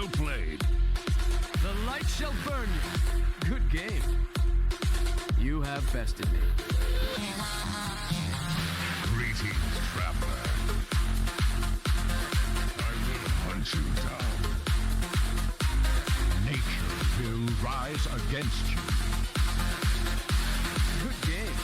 Well played. The light shall burn you. Good game. You have bested me. Greetings, traveler. I will hunt you down. Nature will rise against you. Good game.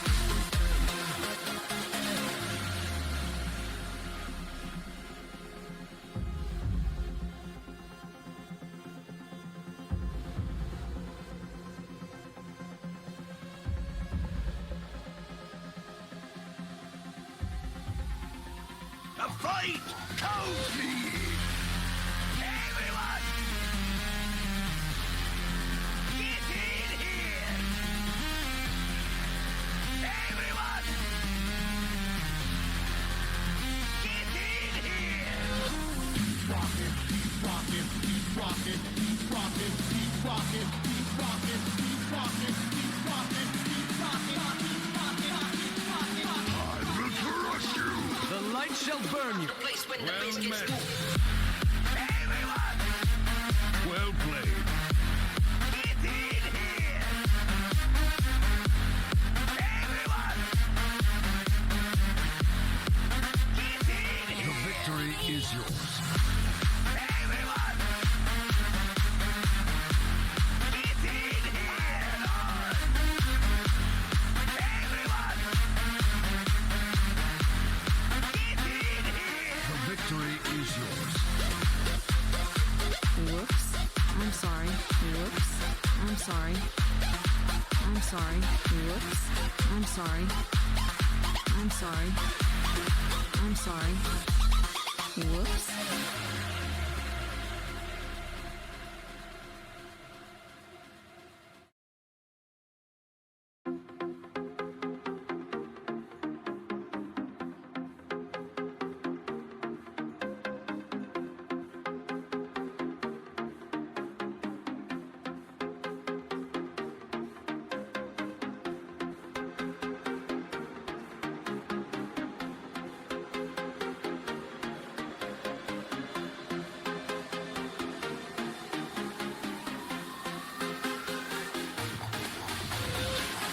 The fight calls me! Everyone! Get in here! Everyone! Get in here! Keep rocking, keep rocking, keep rocking, keep rocking, keep rocking, keep rocking, keep rocking, keep rocking, keep rocking, keep rocking, I will crush you! The light shall burn you. Well met. Everyone! Well played. Get in here! Everyone! Get in here! The victory is yours. Everyone! Get in here! Everyone! Get in here! The victory is yours. Whoops. I'm sorry. Whoops. I'm sorry. I'm sorry. Whoops. I'm sorry. I'm sorry. I'm sorry. Whoops.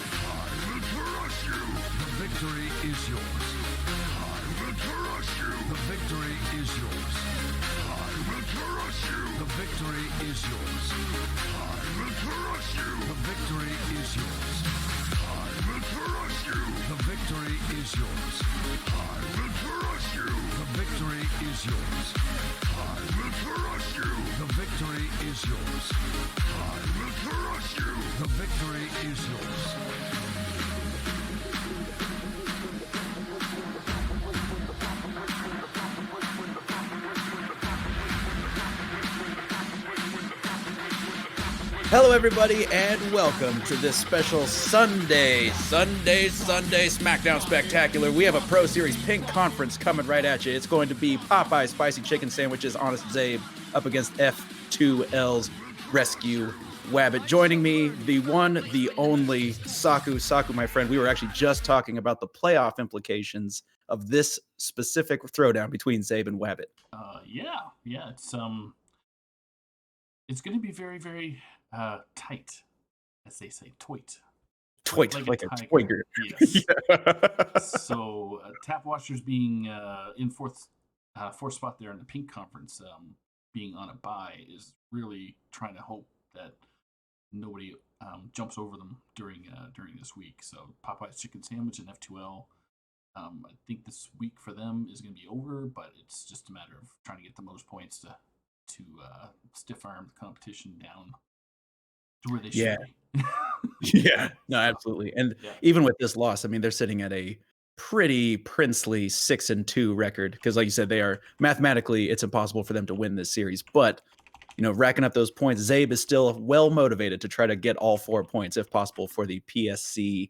I will crush you! The victory is yours. I will crush you! The victory is yours. I will crush you! The victory is yours. I will crush you! The victory is yours. I will crush you! The victory is yours. I will crush you! The victory is yours. I will crush you! The victory is yours. I will crush you! The victory is yours. Hello, everybody, and welcome to this special Sunday SmackDown Spectacular. We have a Pro Series Pink Conference coming right at you. It's going to be Popeye's Spicy Chicken Sandwiches, Honest Zabe, up against F2L's Rescue Wabbit. Joining me, the one, the only Saku. Saku, my friend, we were actually just talking about the playoff implications of this specific throwdown between Zabe and Wabbit. Yeah, it's going to be very, very tight, as they say, toit. Like a twigger. Yes. Yeah. So Tap Watchers being in fourth spot there in the Pink Conference, being on a bye, is really trying to hope that nobody jumps over them during this week. So Popeye's Chicken Sandwich and F2L. I think this week for them is going to be over, but it's just a matter of trying to get the most points to stiff arm the competition down to where they should be. Yeah, no, absolutely. And even with this loss, I mean, they're sitting at a pretty princely 6-2 record because, like you said, they are mathematically, it's impossible for them to win this series. But racking up those points, Zabe is still well motivated to try to get all 4 points if possible for the PSCS,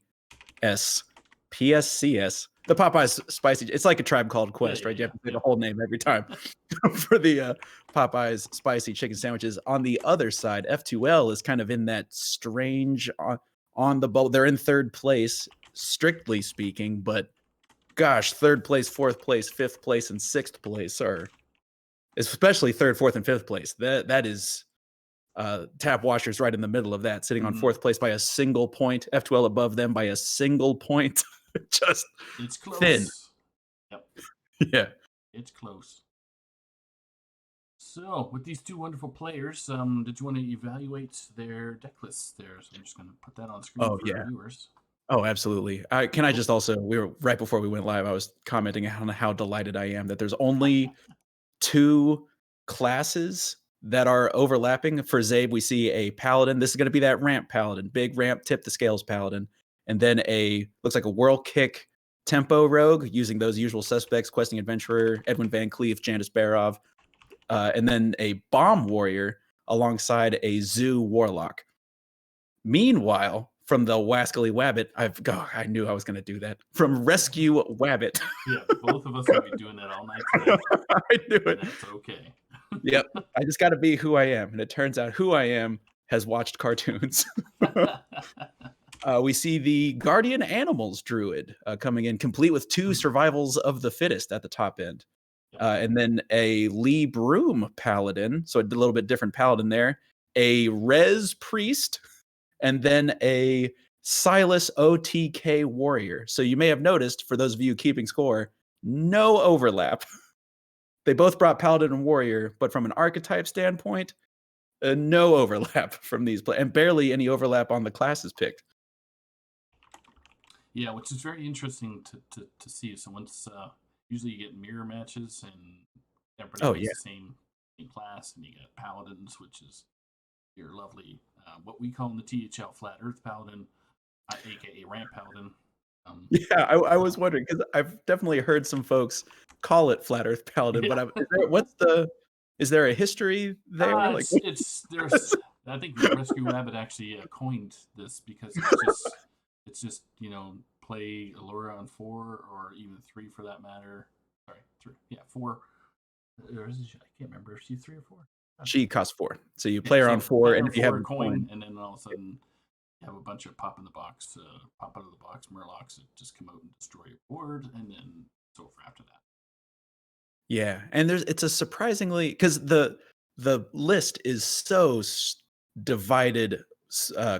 the Popeye's Spicy. It's like a Tribe Called Quest, right? You have to say the whole name every time for the Popeye's Spicy Chicken Sandwiches. On the other side, F2L is kind of in that strange on the boat. They're in third place, strictly speaking, but gosh, third place, fourth place, fifth place, and sixth place especially third, fourth, and fifth place. That is Tap Washers right in the middle of that, sitting on fourth place by a single point. F12 above them by a single point. Just It's close. thin. Yep. Yeah. It's close. So, with these two wonderful players, did you want to evaluate their deck lists there? So I'm just going to put that on screen for our viewers. Oh, absolutely. Can I just also, we were right before we went live, I was commenting on how delighted I am that there's only 2 classes that are overlapping. For Zabe, we see a Paladin. This is going to be that ramp Paladin, big ramp, tip the scales Paladin. And then looks like a Whirl Kick Tempo Rogue using those usual suspects, Questing Adventurer, Edwin Van Cleef, Jandis Barov. And then a Bomb Warrior alongside a Zoo Warlock. Meanwhile, from the Wascally Wabbit, I knew I was going to do that. From Rescue Wabbit. Yeah, both of us will be doing that all night today. I knew it. That's okay. Yep. I just got to be who I am. And it turns out who I am has watched cartoons. We see the Guardian Animals Druid coming in, complete with 2 survivals of the fittest at the top end. And then a Lee Broom Paladin, so a little bit different Paladin there. A Res Priest, and then a Silas OTK Warrior. So you may have noticed, for those of you keeping score, no overlap. They both brought Paladin and Warrior, but from an archetype standpoint, no overlap from these and barely any overlap on the classes picked. Yeah, which is very interesting to see. So once usually you get mirror matches and everybody has the same class, and you get Paladins, which is your lovely what we call in the THL Flat Earth Paladin, aka Ramp Paladin. I was wondering, because I've definitely heard some folks call it Flat Earth Paladin, but is there a history there? There's I think Rescue Rabbit actually coined this because it's just play Allura on 4 or even 3 for that matter. Sorry, 3. Yeah, 4. I can't remember if she's 3 or 4. She costs 4, so you play her on 4, and if you have a coin, and then all of a sudden you have a bunch of pop out of the box Murlocs that just come out and destroy your board, and then it's over after that. Yeah, and it's a surprisingly, because the list is so divided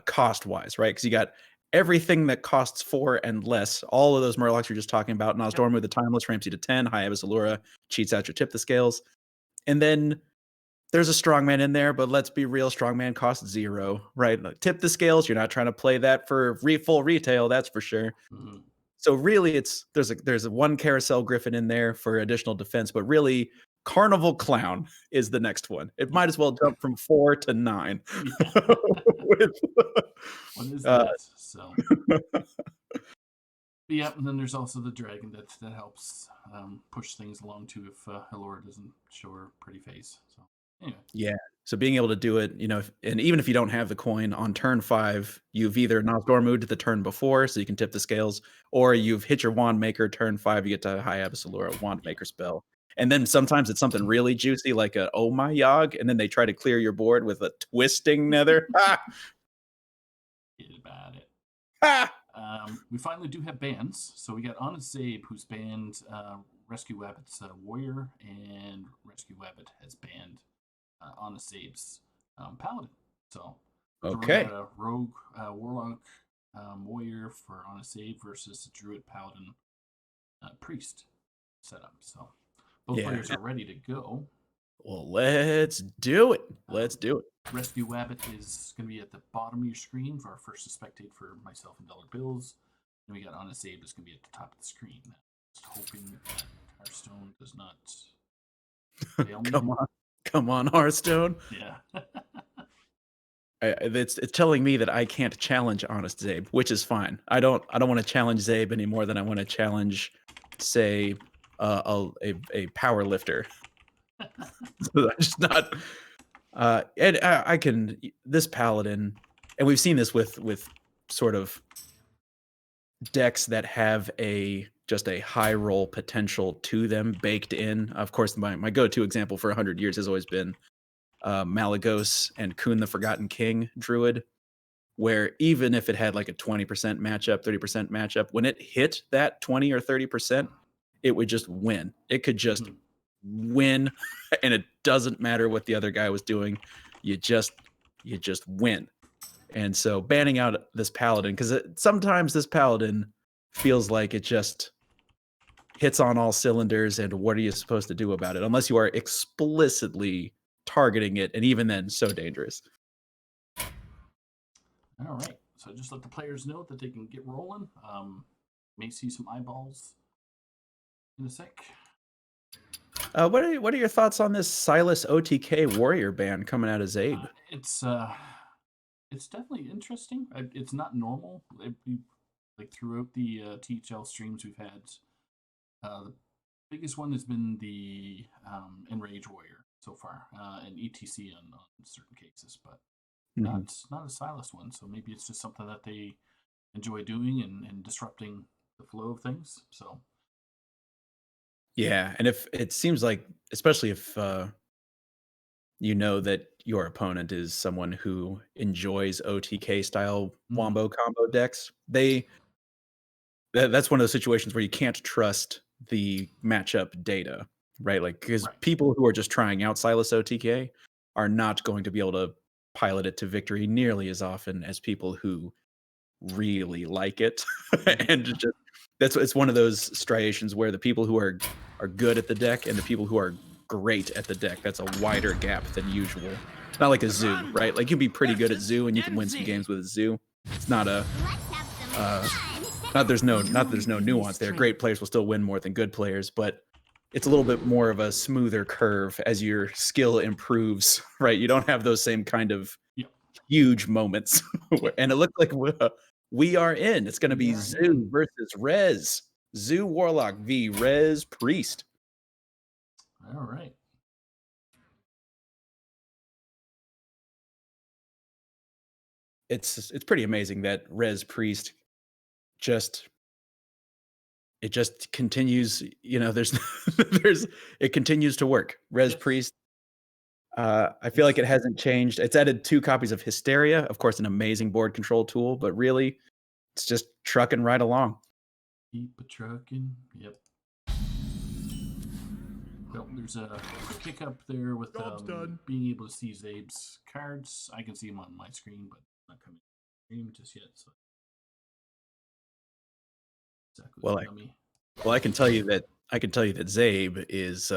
cost wise, right? Because you got everything that costs 4 and less, all of those Murlocs you're just talking about, Nozdormu the Timeless ramps you to 10, High Abyss Allura cheats out your Tip the Scales, and then there's a strongman in there, but let's be real, strongman costs 0, right? Like, Tip the Scales, you're not trying to play that for full retail, that's for sure. Mm-hmm. So really, there's a 1 Carousel Griffin in there for additional defense, but really, Carnival Clown is the next one. It might as well jump from 4 to 9. What is that? So, yeah, and then there's also the dragon that helps push things along too if Allura doesn't show her pretty face. So anyway. Yeah. So being able to do it, and even if you don't have the coin on turn 5, you've either Nozdormu to the turn before, so you can tip the scales, or you've hit your Wand Maker turn 5, you get to High Abyss Allura Wand Maker spell. And then sometimes it's something really juicy like a Oh My Yogg, and then they try to clear your board with a Twisting Nether. Get about it. Ah! We finally do have bans. So we got Honest Zabe, who's banned Rescue Wabbit's Warrior, and Rescue Wabbit has banned Honest Zabe's Paladin. So okay, a Rogue Warlock Warrior for Honest Zabe versus the Druid Paladin Priest setup. So both players are ready to go. Well, let's do it. Let's do it. Rescue Wabbit is going to be at the bottom of your screen for our first to spectate for myself and Dollar Bills. And we got Honest Zabe is going to be at the top of the screen. Just hoping that Hearthstone does not fail me. Come on, Hearthstone. Yeah. It's telling me that I can't challenge Honest Zabe, which is fine. I don't want to challenge Zabe any more than I want to challenge, say, a power lifter. So I'm just not. And I can this Paladin, and we've seen this with sort of decks that have just a high roll potential to them baked in. Of course, my go-to example for 100 years has always been Malagos and Kuhn the Forgotten King Druid, where even if it had like a 20% matchup, 30% matchup, when it hit that 20 or 30%, it would just win. It could just win, and it doesn't matter what the other guy was doing. You just win. And so banning out this paladin, because sometimes this paladin feels like it just hits on all cylinders, and what are you supposed to do about it unless you are explicitly targeting it, and even then, so dangerous. All right, so just let the players know that they can get rolling. May see some eyeballs in a sec. What are your thoughts on this Silas OTK warrior ban coming out of Zabe? It's definitely interesting. It's not normal. Like throughout the THL streams we've had, the biggest one has been the Enrage Warrior so far, and ETC on certain cases, but not a Silas one. So maybe it's just something that they enjoy doing and disrupting the flow of things. So yeah, and if it seems like, especially if you know that your opponent is someone who enjoys OTK style wombo combo decks, that's one of those situations where you can't trust the matchup data, right? Like, because people who are just trying out Silas OTK are not going to be able to pilot it to victory nearly as often as people who really like it. And just it's one of those striations where the people who are good at the deck and the people who are great at the deck, that's a wider gap than usual. Not like a zoo, right? Like, you can be pretty good at zoo and you can win some games with a zoo. It's not a there's no nuance there. Great players will still win more than good players, but it's a little bit more of a smoother curve as your skill improves, right? You don't have those same kind of huge moments. And it looks like we are in. It's going to be Zoo versus Rez. Zoo Warlock v Rez Priest. All right. It's pretty amazing that Rez Priest just continues, it continues to work. Rez Priest, I feel like it hasn't changed. It's added 2 copies of Hysteria, of course, an amazing board control tool, but really, it's just trucking right along. Keep a trucking. Yep. Well, there's a quick hiccup there with being able to see Zabe's cards. I can see them on my screen, but not coming to stream just yet. So. Well, I can tell you that Zabe is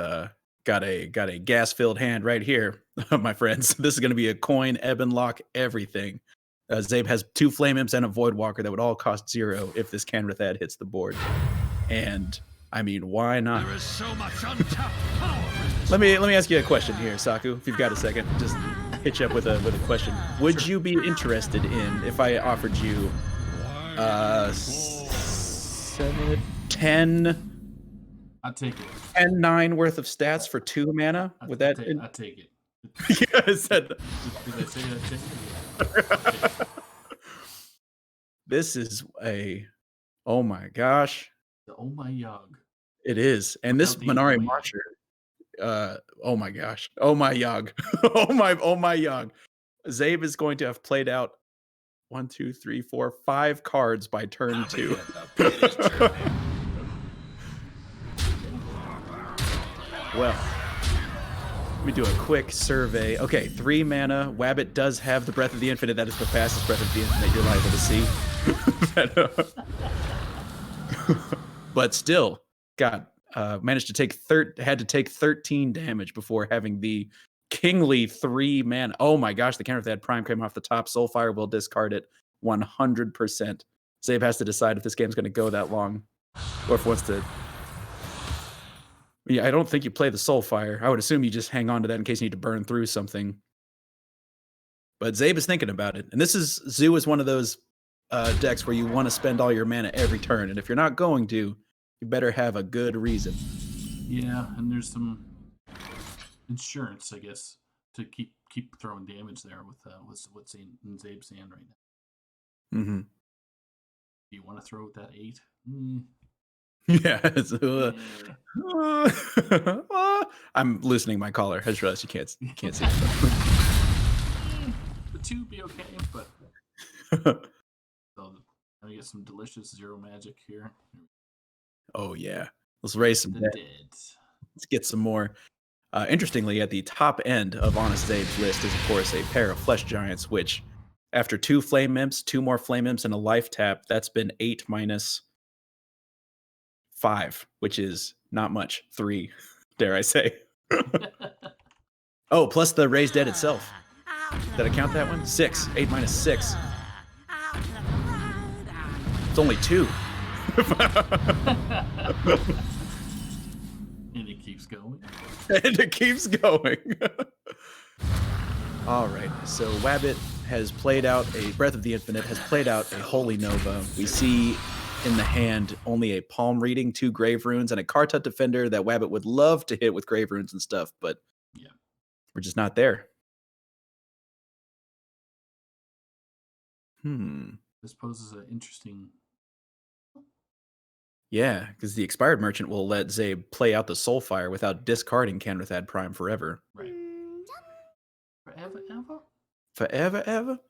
got a gas-filled hand right here, my friends. This is going to be a coin, ebb and lock, everything. Zabe has 2 Flame Imps and a Void Walker that would all cost 0 if this Canrathad hits the board. And I mean, why not? There is so much untapped power. Let me ask you a question here, Saku. If you've got a second, just hit you up with a question. Would you be interested in if I offered you 10? I'll take it. 10/9 worth of stats for 2 mana? Would that? I'll take it. Yeah, I said. Did I say I'd take it? This is oh my gosh. The oh my yog. It is. And this Minari Marcher, oh my gosh. Oh my yog. oh my yog. Zabe is going to have played out 1, 2, 3, 4, 5 cards by turn 2. Well, let me do a quick survey. Okay, 3 mana. Wabbit does have the Breath of the Infinite. That is the fastest Breath of the Infinite you're liable to see. But still, managed to take had to take 13 damage before having the kingly 3 mana. Oh my gosh, the Canrathad Prime came off the top. Soulfire will discard it 100%. Zabe has to decide if this game's going to go that long, or if it wants to. Yeah, I don't think you play the Soulfire. I would assume you just hang on to that in case you need to burn through something. But Zabe is thinking about it. And Zoo is one of those decks where you want to spend all your mana every turn. And if you're not going to, you better have a good reason. Yeah, and there's some insurance, I guess, to keep throwing damage there with what's in Zabe's hand right now. Mm-hmm. Do you want to throw that 8? Yeah. I'm loosening my collar. I just realized you can't see it. The 2 be okay, but so let me get some delicious 0 magic here. Oh yeah, let's raise some the dead. Let's get some more. Interestingly, at the top end of Honest Zabe's list is, of course, a pair of Flesh Giants, which, after 2 Flame Imps, 2 more Flame Imps, and a Life Tap, that's been 8 minus 5, which is not much. 3, dare I say. Oh, plus the Raised Dead itself. Did I count that one? 6. 8 minus 6. It's only 2. And it keeps going. And it keeps going. All right. So Wabbit has played out a Breath of the Infinite, has played out a Holy Nova. We see in the hand only a palm reading, 2 Grave Runes, and a Kartut Defender that Wabbit would love to hit with Grave Runes and stuff, but Yeah. we're just not there. This poses an interesting. Yeah, because the Expired Merchant will let Zabe play out the Soulfire without discarding Canrathad Prime forever. Right. Forever, ever? Forever, ever?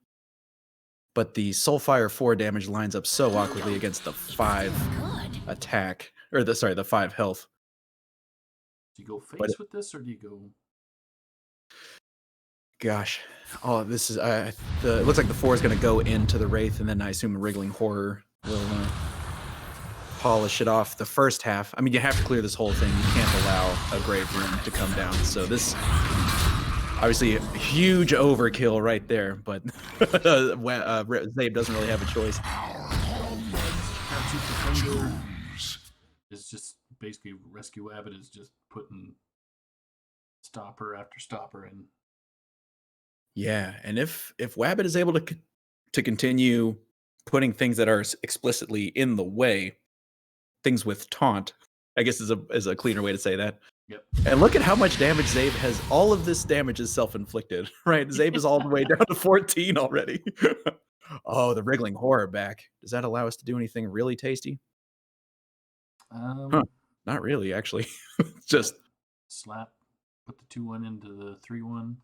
But the Soulfire 4 damage lines up so awkwardly against the 5 attack, or the 5 health. Do you go face with this, or do you go? Gosh, oh, this is it looks like the 4 is going to go into the Wraith, and then I assume Wriggling Horror will polish it off the first half. I mean, you have to clear this whole thing. You can't allow a Grave Rune to come down. So this, obviously, a huge overkill right there, but Zabe doesn't really have a choice. Is just basically Rescue Wabbit is just putting stopper after stopper in. Yeah, and if Wabbit is able to continue putting things that are explicitly in the way, things with taunt, I guess is a cleaner way to say that. Yep. And look at how much damage Zabe has. All of this damage is self-inflicted, right? Zabe is all the way down to 14 already. Oh, the Wriggling Horror back. Does that allow us to do anything really tasty? Not really, actually. Just slap, put the 2/1 into the 3/1.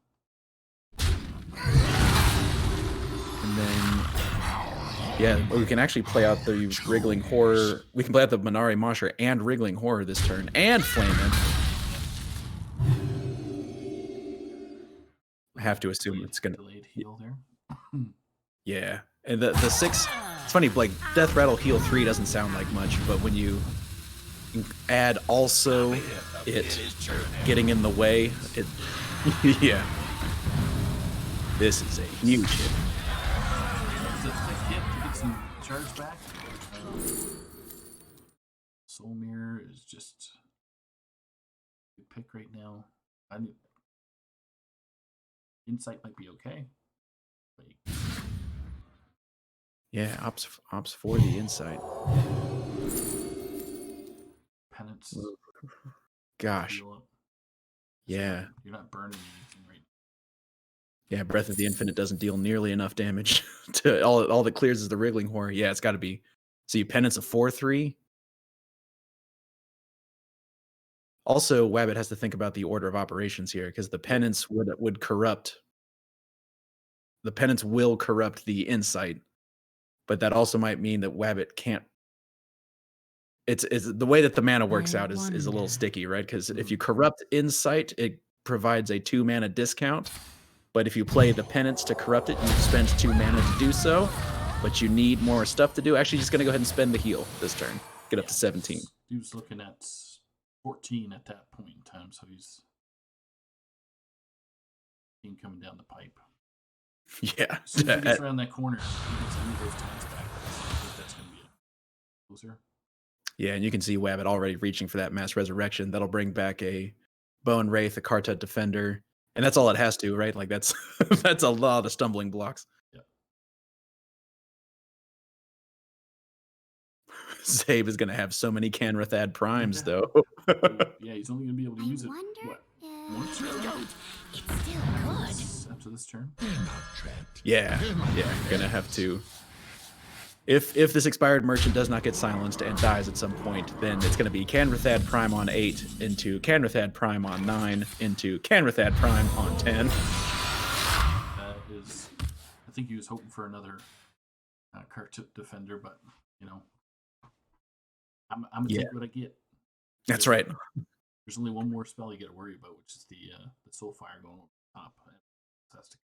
And then, yeah, we can actually play out the Wriggling Horror. We can play out the Minari Mosher and Wriggling Horror this turn, and Flame Imp. I have to assume it's going to... Delayed heal there. Yeah. And the 6... It's funny, like, Death Rattle Heal 3 doesn't sound like much, but when you add also it getting in the way, it... yeah. This is a huge hit. It's a hit to get some charge back. Soul Mirror is just a good pick right now. Insight might be okay. Yeah, ops for the Insight. Penance. Gosh. Yeah. You're not burning anything right now. Yeah, Breath of the Infinite doesn't deal nearly enough damage to all that clears is the Wriggling Horror. Yeah, it's got to be. So you Penance a 4/3. Also, Wabbit has to think about the order of operations here, because the Penance would corrupt. The Penance will corrupt the Insight, but that also might mean that Wabbit can't. It's the way that the mana works out is a little sticky, right? Because if you corrupt Insight, it provides a 2 mana discount. But if you play the Penance to corrupt it, you spend 2 mana to do so. But you need more stuff to do. Actually, just going to go ahead and spend the heal this turn. Get up to 17. He was looking at 14 at that point in time, so he's coming down the pipe. Yeah. As soon as he gets around that corner, he gets any of those times back. I think that's going to be a closer. Yeah, and you can see Wabbit already reaching for that Mass Resurrection. That'll bring back a Bone Wraith, a Kartut Defender. And that's all it has to, right? Like that's that's a lot of stumbling blocks. Yep. Zabe is going to have so many Canrathad Primes, though. Yeah, he's only going to be able to use it. What? Once? It's still good. After this turn? Yeah, going to have to. If this Expired Merchant does not get silenced and dies at some point, then it's going to be Canrathad Prime on 8 into Canrathad Prime on 9 into Canrathad Prime on 10. That is, I think he was hoping for another Kartut Defender, but you know, I'm gonna take what I get. That's right. There's only one more spell you got to worry about, which is the Soul Fire going over the top. Fantastic.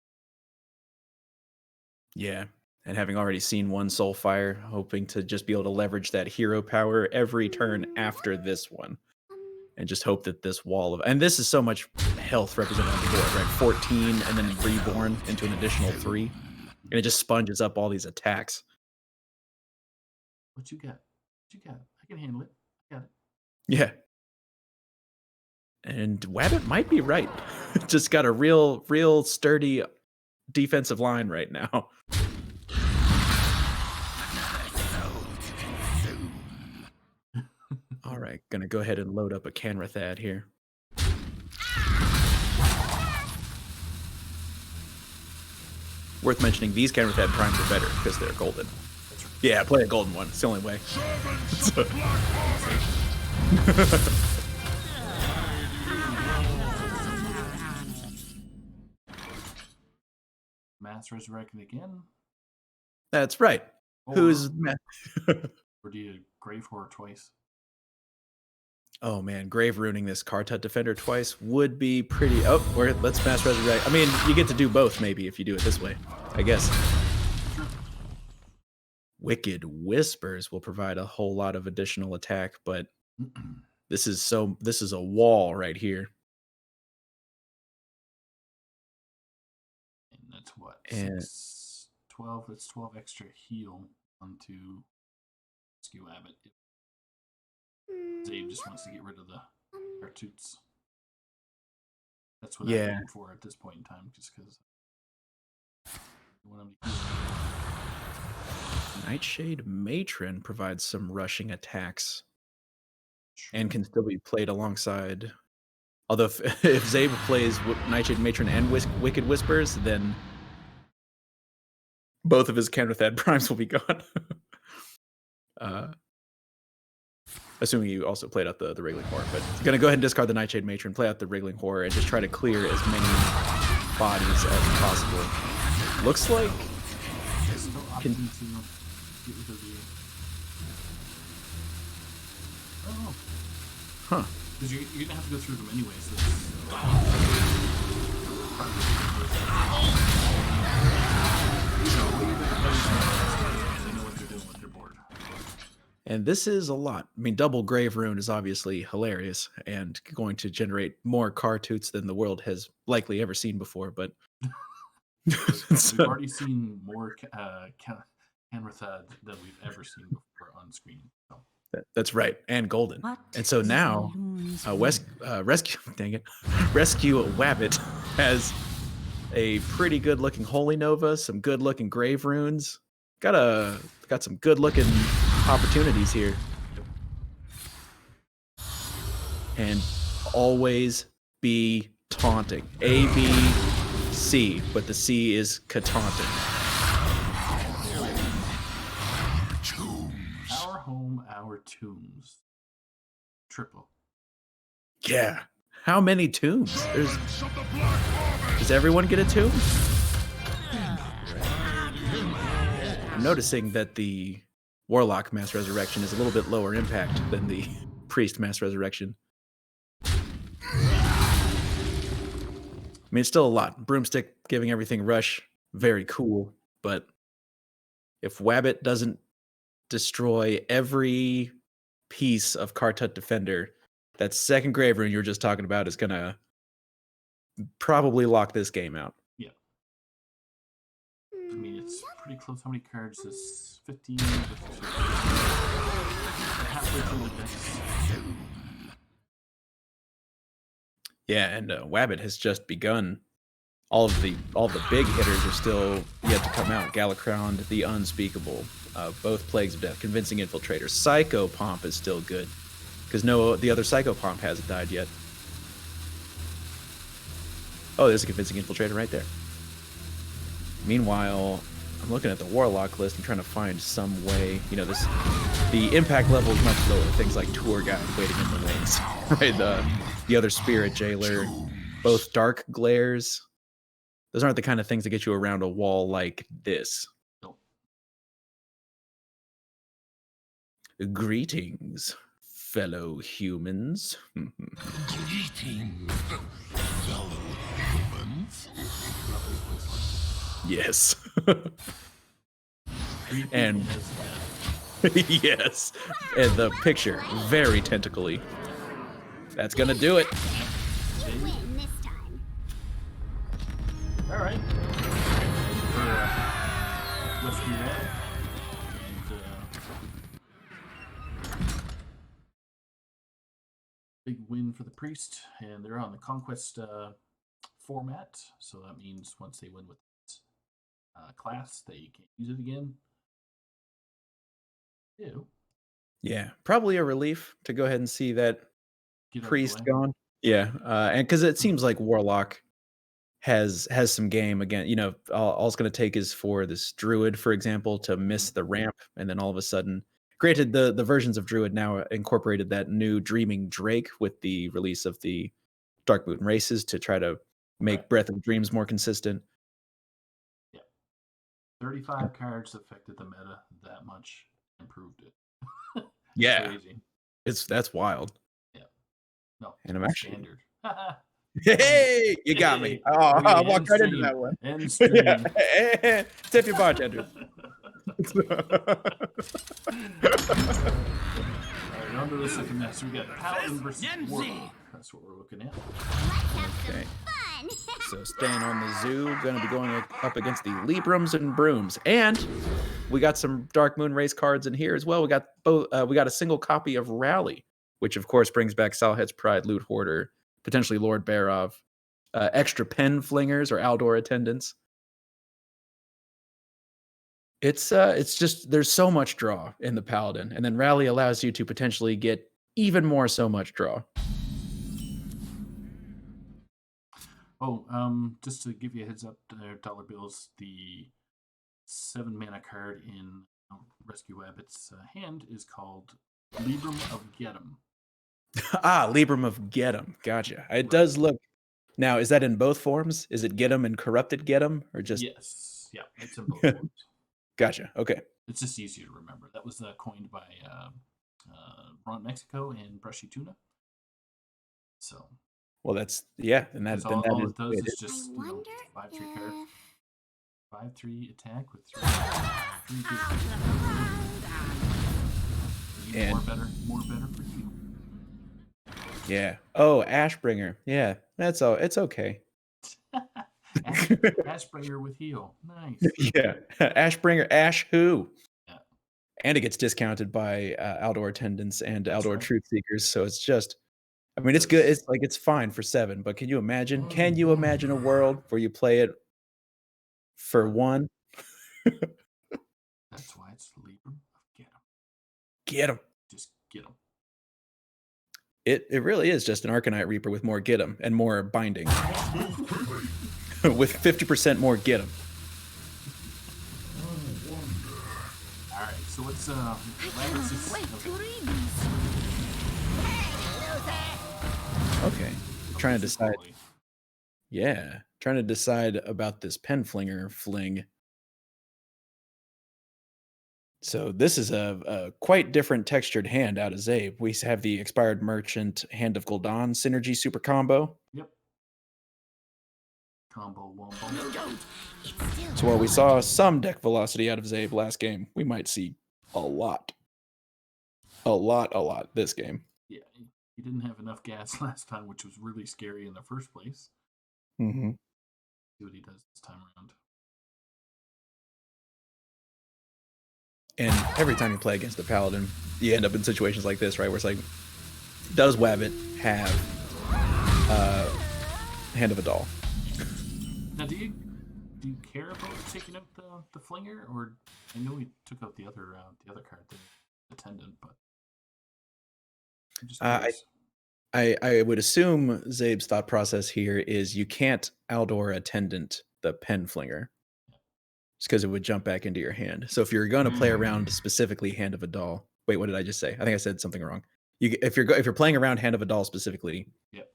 Yeah. And having already seen one Soulfire, hoping to just be able to leverage that hero power every turn after this one. And just hope that this wall of... And this is so much health represented on the board, right? 14 and then reborn into an additional 3. And it just sponges up all these attacks. What you got? What you got? I can handle it. I got it. Yeah. And Wabbit might be right. Just got a real sturdy defensive line right now. All right, gonna go ahead and load up a Canrathad here. Worth mentioning, these Canrathad primes are better because they're golden. Yeah, play a golden one. It's the only way. Mass Resurrecting again? That's right. Or, Who's... or do you Grave Horror twice? Oh man, Grave ruining this Kartut Defender twice would be pretty... Oh, let's Mass Resurrect. I mean, you get to do both maybe if you do it this way, I guess. Wicked Whispers will provide a whole lot of additional attack, but this is a wall right here. And that's what? And 12. That's 12 extra heal onto Rescue Abbott. Zabe just wants to get rid of the Artoots. That's what I'm looking for at this point in time, just because you want him to heal. Nightshade Matron provides some rushing attacks and can still be played alongside. Although if Zabe plays Nightshade Matron and Wicked Whispers, then both of his Canrathad primes will be gone. Assuming you also played out the Wriggling Horror. But I'm going to go ahead and discard the Nightshade Matron, play out the Wriggling Horror, and just try to clear as many bodies as possible. Looks like... Huh. Because you're going to have to go through them anyway, so they know what they're doing with their board. And this is a lot. I mean, double Grave Rune is obviously hilarious and going to generate more Kartoots than the world has likely ever seen before, but... We've already seen more Canrathad than we've ever seen before on screen. So. That's right, and golden. What and so now, Rescue Wabbit has a pretty good looking Holy Nova, some good looking Grave Runes. Got some good looking opportunities here. And always be taunting. A, B, C, but the C is ka-taunting. Our home, our tombs. Triple. Yeah. How many tombs? Does everyone get a tomb? I'm noticing that the Warlock Mass Resurrection is a little bit lower impact than the Priest Mass Resurrection. I mean, it's still a lot. Broomstick giving everything rush, very cool. But if Wabbit doesn't destroy every piece of Kartut Defender, that second Grave Rune you were just talking about is going to probably lock this game out. Yeah. I mean, it's pretty close. How many cards is 15? Halfway through the decks. Yeah, and Wabbit has just begun. All the big hitters are still yet to come out. Galacrown, the Unspeakable, both Plagues of Death, Convincing Infiltrator. Psycho Pomp is still good, because the other Psycho Pomp hasn't died yet. Oh, there's a Convincing Infiltrator right there. Meanwhile, I'm looking at the Warlock list and trying to find some way. You know, the impact level is much lower. Things like Tour Guide waiting in the wings, right? The other Spirit Jailer, both Dark Glares. Those aren't the kind of things that get you around a wall like this. Nope. Greetings, fellow humans. Greetings, fellow humans. Yes. Creepy And- as hell. Yes. And the picture, very tentacly. That's gonna do it. You win this time. All right. Let's do that. And big win for the priest, and they're on the conquest format. So that means once they win with class, they can't use it again. Ew. Yeah, probably a relief to go ahead and see that Get out of the priest way. gone. Yeah, and because it seems like Warlock has some game again. You know, all it's going to take is for this Druid, for example, to miss the ramp, and then all of a sudden, granted, the versions of Druid now incorporated that new Dreaming Drake with the release of the Darkmoon races to try to make Right. Breath of Dreams more consistent. 35 cards affected the meta that much, improved it. Yeah, Crazy. that's wild. No, And I'm actually- standard. Hey, you got me. Hey, Oh, okay, I walked end right into stream. that one. End stream. Yeah. Tip your bartender. Alright, on to the second match. We got Paladin versus Yenzi. Warlock. That's what we're looking at. Let's have Okay. some fun. So staying on the zoo, going to be going up against the Librams and Brooms, and we got some Dark Moon race cards in here as well. We got both. We got a single copy of Rally, which of course brings back Salhet's Pride, Loot Hoarder, potentially Lord Barov, extra pen flingers or Aldor attendants. It's just there's so much draw in the Paladin, and then Rally allows you to potentially get even more so much draw. Oh, just to give you a heads up, there, dollar bills. The 7 mana card in Rescue Wabbit's hand is called Libram of Getum. Libram of Getum. Gotcha. It does look. Now, is that in both forms? Is it Getum and Corrupted Getum, or just? Yes, yeah, it's in both forms. Gotcha. Okay. It's just easier to remember. That was coined by Ron Mexico and Brushy Tuna. So Well, that's yeah, and that's then all, that all is it does it is is- just I wonder 5/3 card, if 5/3 attack with 3 And- more better for you. yeah. Oh, Ashbringer. Yeah, that's all. It's okay. Ashbringer with heal. Nice. Yeah, Ashbringer. Ash who? Yeah. And it gets discounted by Aldor attendants and That's Aldor right. truth seekers. So it's just. I mean, it's good. It's like it's fine for 7, but can you imagine? Can you imagine a world where you play it for 1? That's why it's Libram of Getum. Get him. Just get them. It really is just an Arcanite Reaper with more get 'em and more binding. With 50% more get 'em. All right, so what's Lambert's is- okay. Okay. Trying to This is decide. quality. Yeah. Trying to decide about this pen flinger fling. So this is a quite different textured hand out of Zabe. We have the Expired Merchant Hand of Gul'dan synergy super combo. Yep. Combo wombo. So while we saw some deck velocity out of Zabe last game, we might see a lot. A lot this game. Yeah, he didn't have enough gas last time, which was really scary in the first place. Mm-hmm. See what he does this time around. And every time you play against the Paladin, you end up in situations like this, right? Where it's like, does Wabbit have Hand of a Doll? Now, do you care about taking out the flinger, or I know he took out the other card, the attendant, but I'm just curious. I would assume Zabe's thought process here is you can't Aldor Attendant the pen flinger. Just because it would jump back into your hand. So if you're going to play around specifically Hand of a Doll, wait, what did I just say? I think I said something wrong. If you're playing around Hand of a Doll specifically, Yep.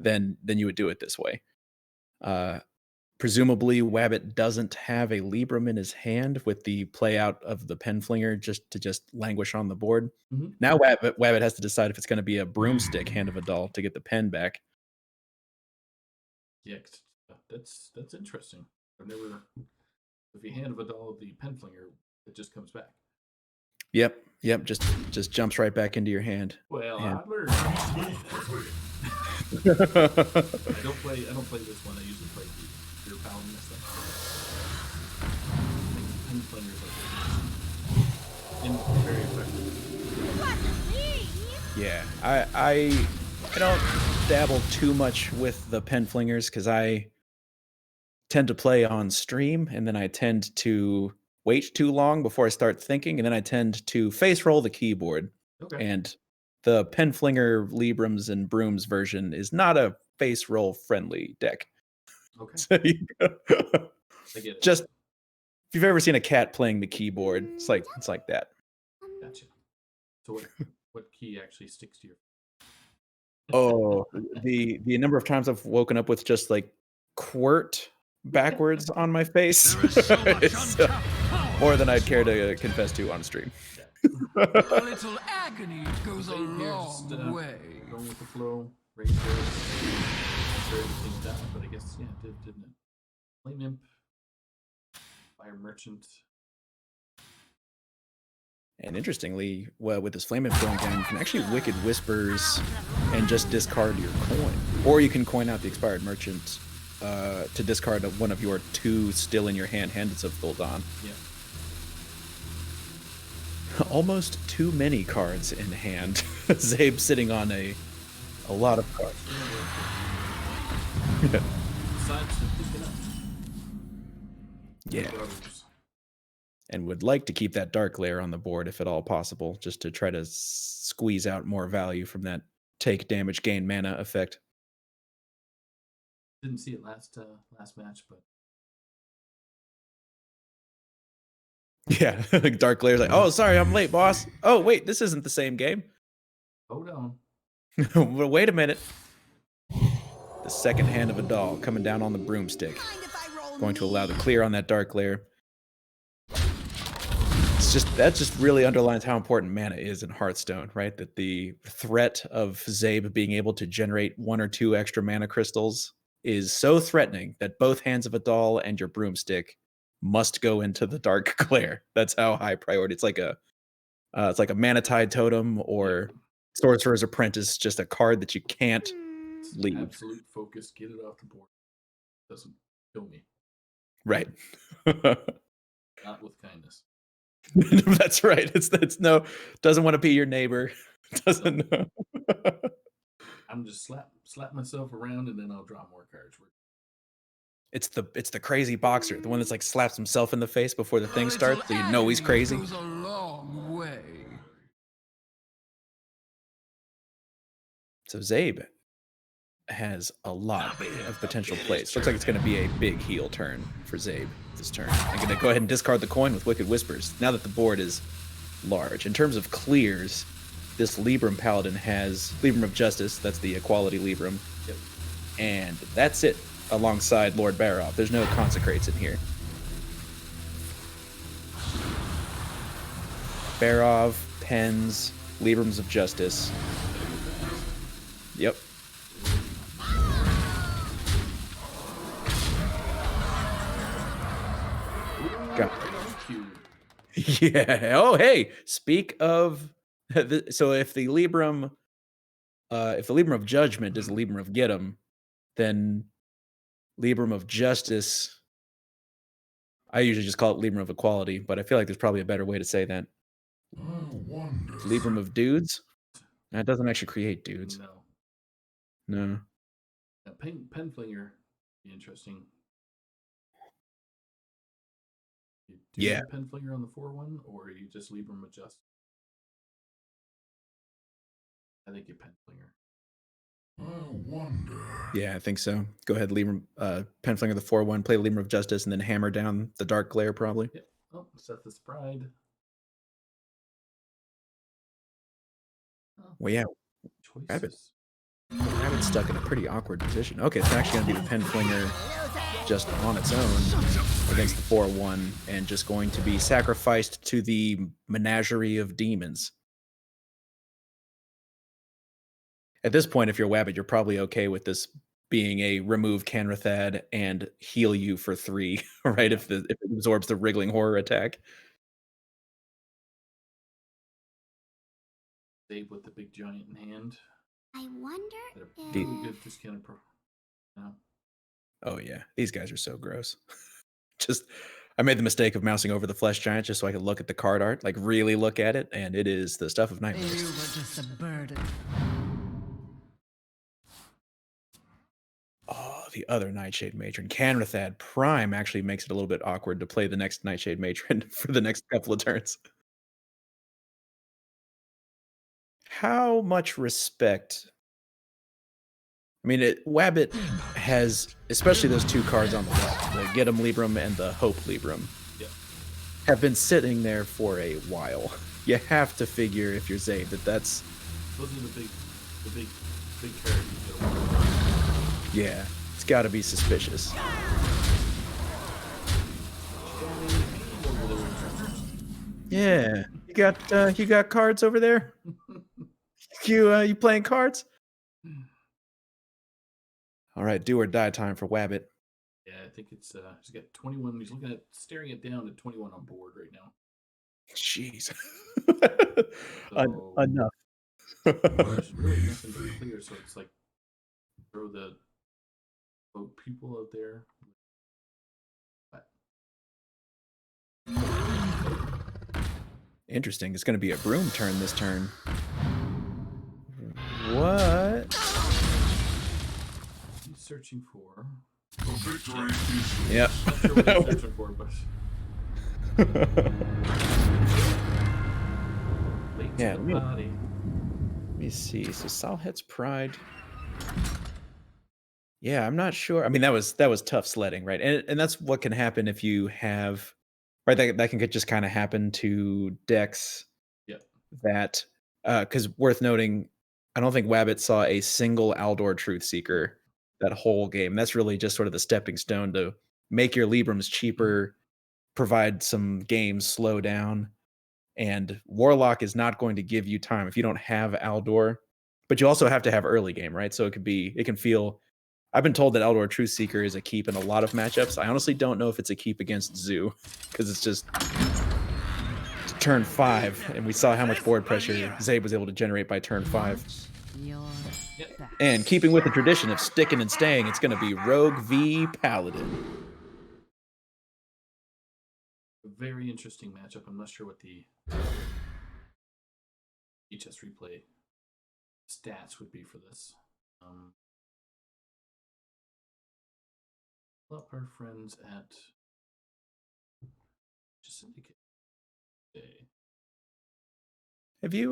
then you would do it this way. presumably Wabbit doesn't have a Libram in his hand with the play out of the Penflinger just languish on the board. Mhm. Now Wabbit has to decide if it's going to be a broomstick Hand of a Doll to get the pen back. Yeah, that's interesting. I've never. If you hand of a doll the Penflinger, it just comes back. Yep, just jumps right back into your hand. Well, And- I learned. I don't play this one. I usually play the Pure Paladin and stuff. I think Penflinger's like very effective. What the leave? Yeah, I don't dabble too much with the Penflingers because I tend to play on stream and then I tend to wait too long before I start thinking, and then I tend to face roll the keyboard. Okay. And the Penflinger Librams and Brooms version is not a face roll friendly deck. Okay. So I get it. just if you've ever seen a cat playing the keyboard, it's like that. Gotcha. So what key actually sticks to your? Oh, the number of times I've woken up with just like quirt backwards on my face. There is so much It's, untapped power. more than I'd care to confess to on stream. A little agony goes a Same here, just, long way. Going with the flow, raise everything down, but I guess yeah, it did, didn't it? Flame Imp, Fire Merchant. And interestingly, well, with this flame imp going down, you can actually Wicked Whispers and just discard your coin. Or you can coin out the expired merchant to discard one of your two still in your hand Handeds of Gul'dan. Yeah. Almost too many cards in hand. Zabe sitting on a lot of cards. Besides the picking up. Yeah. Brothers. And would like to keep that dark layer on the board if at all possible, just to try to squeeze out more value from that take damage, gain mana effect. Didn't see it last match, but Yeah, dark layer's like, oh, sorry, I'm late, boss. Oh, wait, this isn't the same game. hold on. Well, wait a minute. The second Hand of a Doll coming down on the broomstick. Going to allow the clear on that dark layer. That just really underlines how important mana is in Hearthstone, right? That the threat of Zabe being able to generate one or two extra mana crystals is so threatening that both Hands of a Doll and your broomstick must go into the dark glare. That's how high priority. It's like a Mana Tide Totem or Sorcerer's Apprentice, just a card that you can't It's leave. absolute focus. Get it off the board. Doesn't kill me. Right. Not with kindness. That's right. It's no, doesn't want to be your neighbor. Doesn't know. I'm just slap myself around and then I'll draw more cards. It's the crazy boxer, the one that's like slaps himself in the face before the A thing little starts, so you know he's agony crazy. Goes a long way. So Zabe has a lot of potential plays. Looks like it's going to be a big heel turn for Zabe this turn. I'm going to go ahead and discard the coin with Wicked Whispers now that the board is large. In terms of clears, this Libram Paladin has Libram of Justice. That's the equality Libram. Yep. And that's it alongside Lord Barov. There's no consecrates in here. Barov, Pens, Librams of Justice. Yep. Got Right on cue. Yeah. Oh, hey. Speak of, so if the Libram of Judgment is the Libram of Get 'em, then Libram of Justice. I usually just call it Libram of Equality, but I feel like there's probably a better way to say that. Libram of Dudes. That doesn't actually create dudes. No. No. Penflinger be interesting. Do Yeah. you Penflinger on the 4-1 or you just leave him adjust? I think you Penflinger. Yeah, I think so. Go ahead, Libram, Penflinger the 4-1, play Libram of Justice, and then hammer down the Dark Glare probably. Yep. Oh, Seth's Pride. Oh, Well, yeah. choices. Rabbit. Rabbit's stuck in a pretty awkward position. Okay, it's actually going to be the pen flinger just on its own against the 4-1 and just going to be sacrificed to the menagerie of demons. At this point, if you're Wabbit, you're probably okay with this being a remove Canrathad and heal you for 3, right? If it absorbs the wriggling horror attack. Zabe with the big giant in hand. I wonder They're if... really good discounted pro. Yeah. Oh yeah, these guys are so gross. Just I made the mistake of mousing over the flesh giant just so I could look at the card art, like really look at it, and it is the stuff of You nightmares. were just a burden. Oh, the other Nightshade Matron. Canrathad Prime actually makes it a little bit awkward to play the next Nightshade Matron for the next couple of turns. How much respect? I mean, Wabbit has, especially those 2 cards on the left, the Get 'em Libram and the Hope Libram, Yeah. have been sitting there for a while. You have to figure, if you're Zabe, that's Those are the big characters. yeah, it's got to be suspicious. Yeah, you got cards over there. You playing cards? All right, do or die time for Wabbit. Yeah, I think it's he's got 21. He's looking at staring it down at 21 on board right now. Jeez, So enough. there's really nothing to clear. So it's like throw the people out there. But Interesting. It's going to be a broom turn this turn. What? he's searching for. The victory is Yep. Not sure what he's searching for, but late Yeah, to the party. Let me see. So Salhet's Pride. Yeah, I'm not sure. I mean, that was tough sledding, right? And that's what can happen if you have right. That can just kind of happen to decks Yep. that because worth noting, I don't think Wabbit saw a single Aldor Truth Seeker that whole game. That's really just sort of the stepping stone to make your Librams cheaper, provide some games slow down, and Warlock is not going to give you time if you don't have Aldor, but you also have to have early game, right? So it can feel. I've been told that Eldor Truth Seeker is a keep in a lot of matchups. I honestly don't know if it's a keep against Zoo because it's just turn 5, and we saw how much board pressure Zabe was able to generate by turn 5. Your Yep. back. And keeping with the tradition of sticking and staying, it's going to be Rogue v Paladin. A very interesting matchup. I'm not sure what the HS replay stats would be for this. Up our friends at just Syndicate. Okay. Have you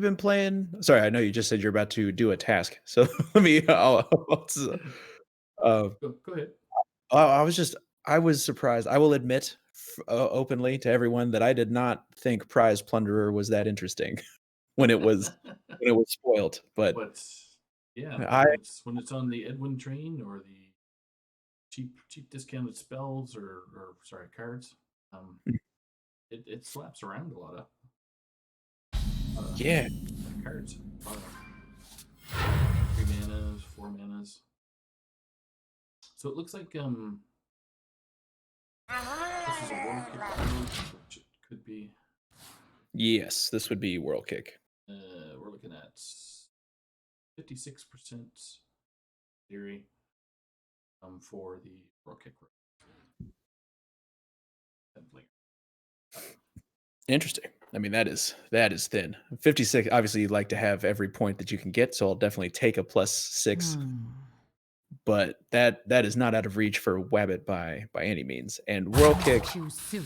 been playing? Sorry, I know you just said you're about to do a task, so let me. Go ahead. I was surprised. I will admit openly to everyone that I did not think Prize Plunderer was that interesting when it was spoiled. But yeah, I when it's on the Edwin train or the cheap discounted spells or sorry cards, it slaps around a lot of yeah. cards. 3 manas, 4 manas. So it looks like this is a world kick card, which it could be. Yes, this would be World Kick. We're looking at 56% theory for the world kick. Interesting. I mean, that is thin. 56. Obviously, you'd like to have every point that you can get, so I'll definitely take a +6. But that is not out of reach for Wabbit by any means. And World Kick, Too soon.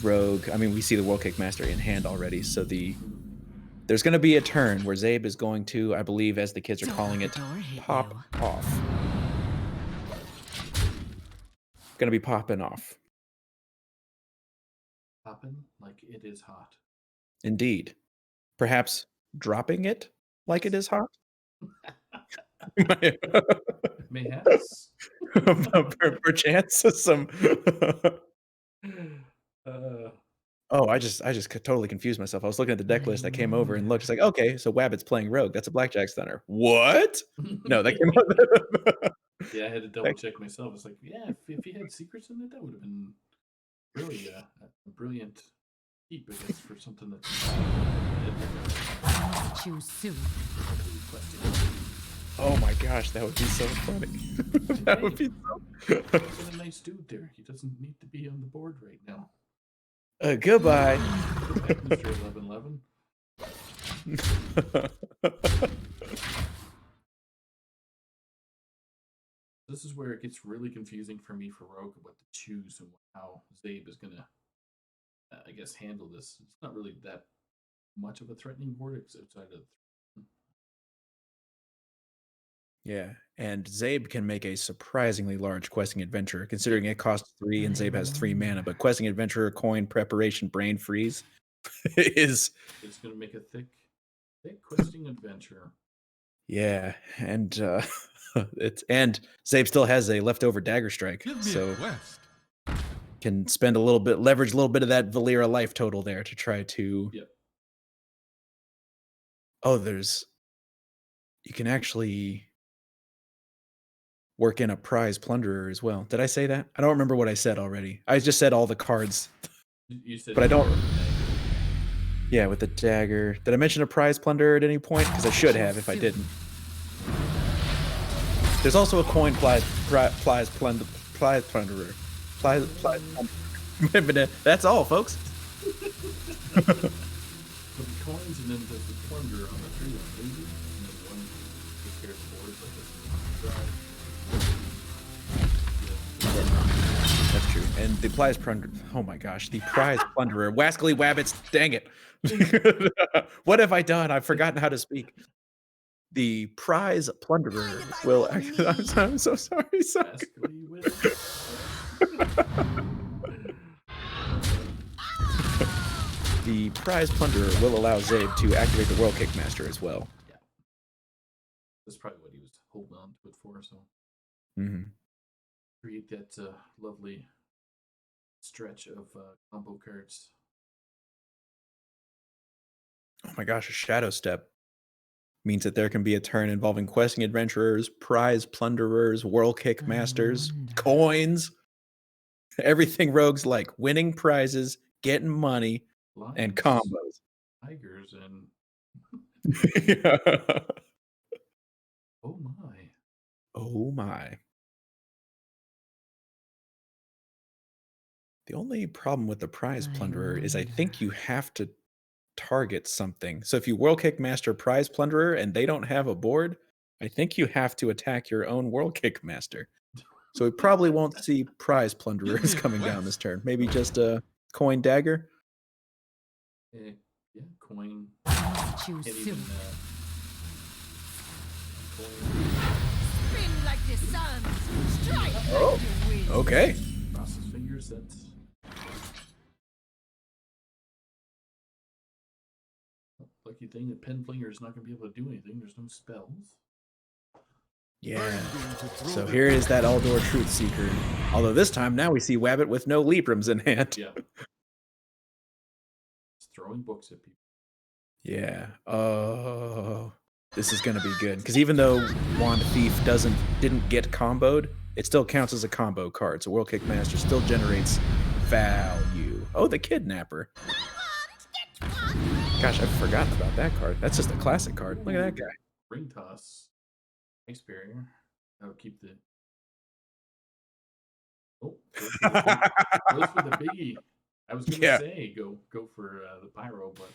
Rogue. I mean, we see the World Kick Master in hand already, so there's going to be a turn where Zabe is going to, I believe, as the kids are Don't calling let it, the door hit pop you. off. Going to be popping off. Popping like it is hot. Indeed. Perhaps dropping it like it is hot. Mayhaps. Perchance some. Uh, Oh, I just totally confused myself. I was looking at the deck list. I came over and looked. It's like, okay, so Wabbit's playing Rogue. That's a Blackjack Stunner. What? No, that came out. yeah, I had to double check myself. It's like, yeah, if he had secrets in it, that would have been really a brilliant keep, I guess, for something that's Choose soon. Oh my gosh, that would be so funny. That would be so. He's a nice dude there. He doesn't need to be on the board right now. Goodbye. Mr. 1111. This is where it gets really confusing for me for Rogue what to choose and how Zabe is gonna, I guess, handle this. It's not really that much of a threatening board outside of. Yeah, and Zabe can make a surprisingly large questing adventure, considering it costs 3 and Zabe has 3 mana. But questing adventure, coin, preparation, brain freeze is. It's gonna make a thick questing adventure. Yeah, and and Zabe still has a leftover dagger strike, so can spend a little bit, leverage a little bit of that Valera life total there to try to. Yep. Oh, you can actually work in a prize plunderer as well. Did I say that? I don't remember what I said already. I just said all the cards. You said, but I don't. Yeah, with the dagger. Did I mention a prize plunderer at any point? Because I should have if I didn't. There's also a coin prize plunderer. That's all, folks. With the coins, and then there's the plunder on the 3 of maybe, and then one takes care of the board, That's true. And the prize plunderer. Oh my gosh, the prize plunderer. Wascally Wabbits. Dang it. What have I done? I've forgotten how to speak. The prize plunderer will. I'm so sorry. The prize plunderer will allow Zabe to activate the World Kickmaster as well. Yeah. That's probably what he was holding on to it for, so. Create that lovely stretch of combo cards. Oh my gosh, a Shadow Step means that there can be a turn involving questing adventurers, prize plunderers, World Kickmasters, coins, everything rogues like, winning prizes, getting money, Lions, and combos. Tigers and oh my. Oh my. The only problem with the prize plunderer is I think you have to target something. So if you World Kickmaster prize plunderer and they don't have a board, I think you have to attack your own World Kickmaster. So we probably won't see prize plunderers coming down this turn. Maybe just a coin dagger. Yeah, coin. Choose Can't soon. even, Spin like the sun. Strike like Oh, the wind. okay. cross his fingers. That's lucky thing that Pen Flinger is not going to be able to do anything. There's no spells. Yeah. So here is that Aldor Truth Seeker. Although this time now we see Wabbit with no Librams in hand. Yeah. It's throwing books at people. Yeah. Oh, this is gonna be good because even though Wand Thief didn't get comboed, it still counts as a combo card. So World Kickmaster still generates value. Oh, the Kidnapper. Gosh, I've forgotten about that card. That's just a classic card. Look at that guy. Ring Toss. Ice Barrier. That'll keep the. Oh, goes for the biggie. I was gonna say go for the Pyro, but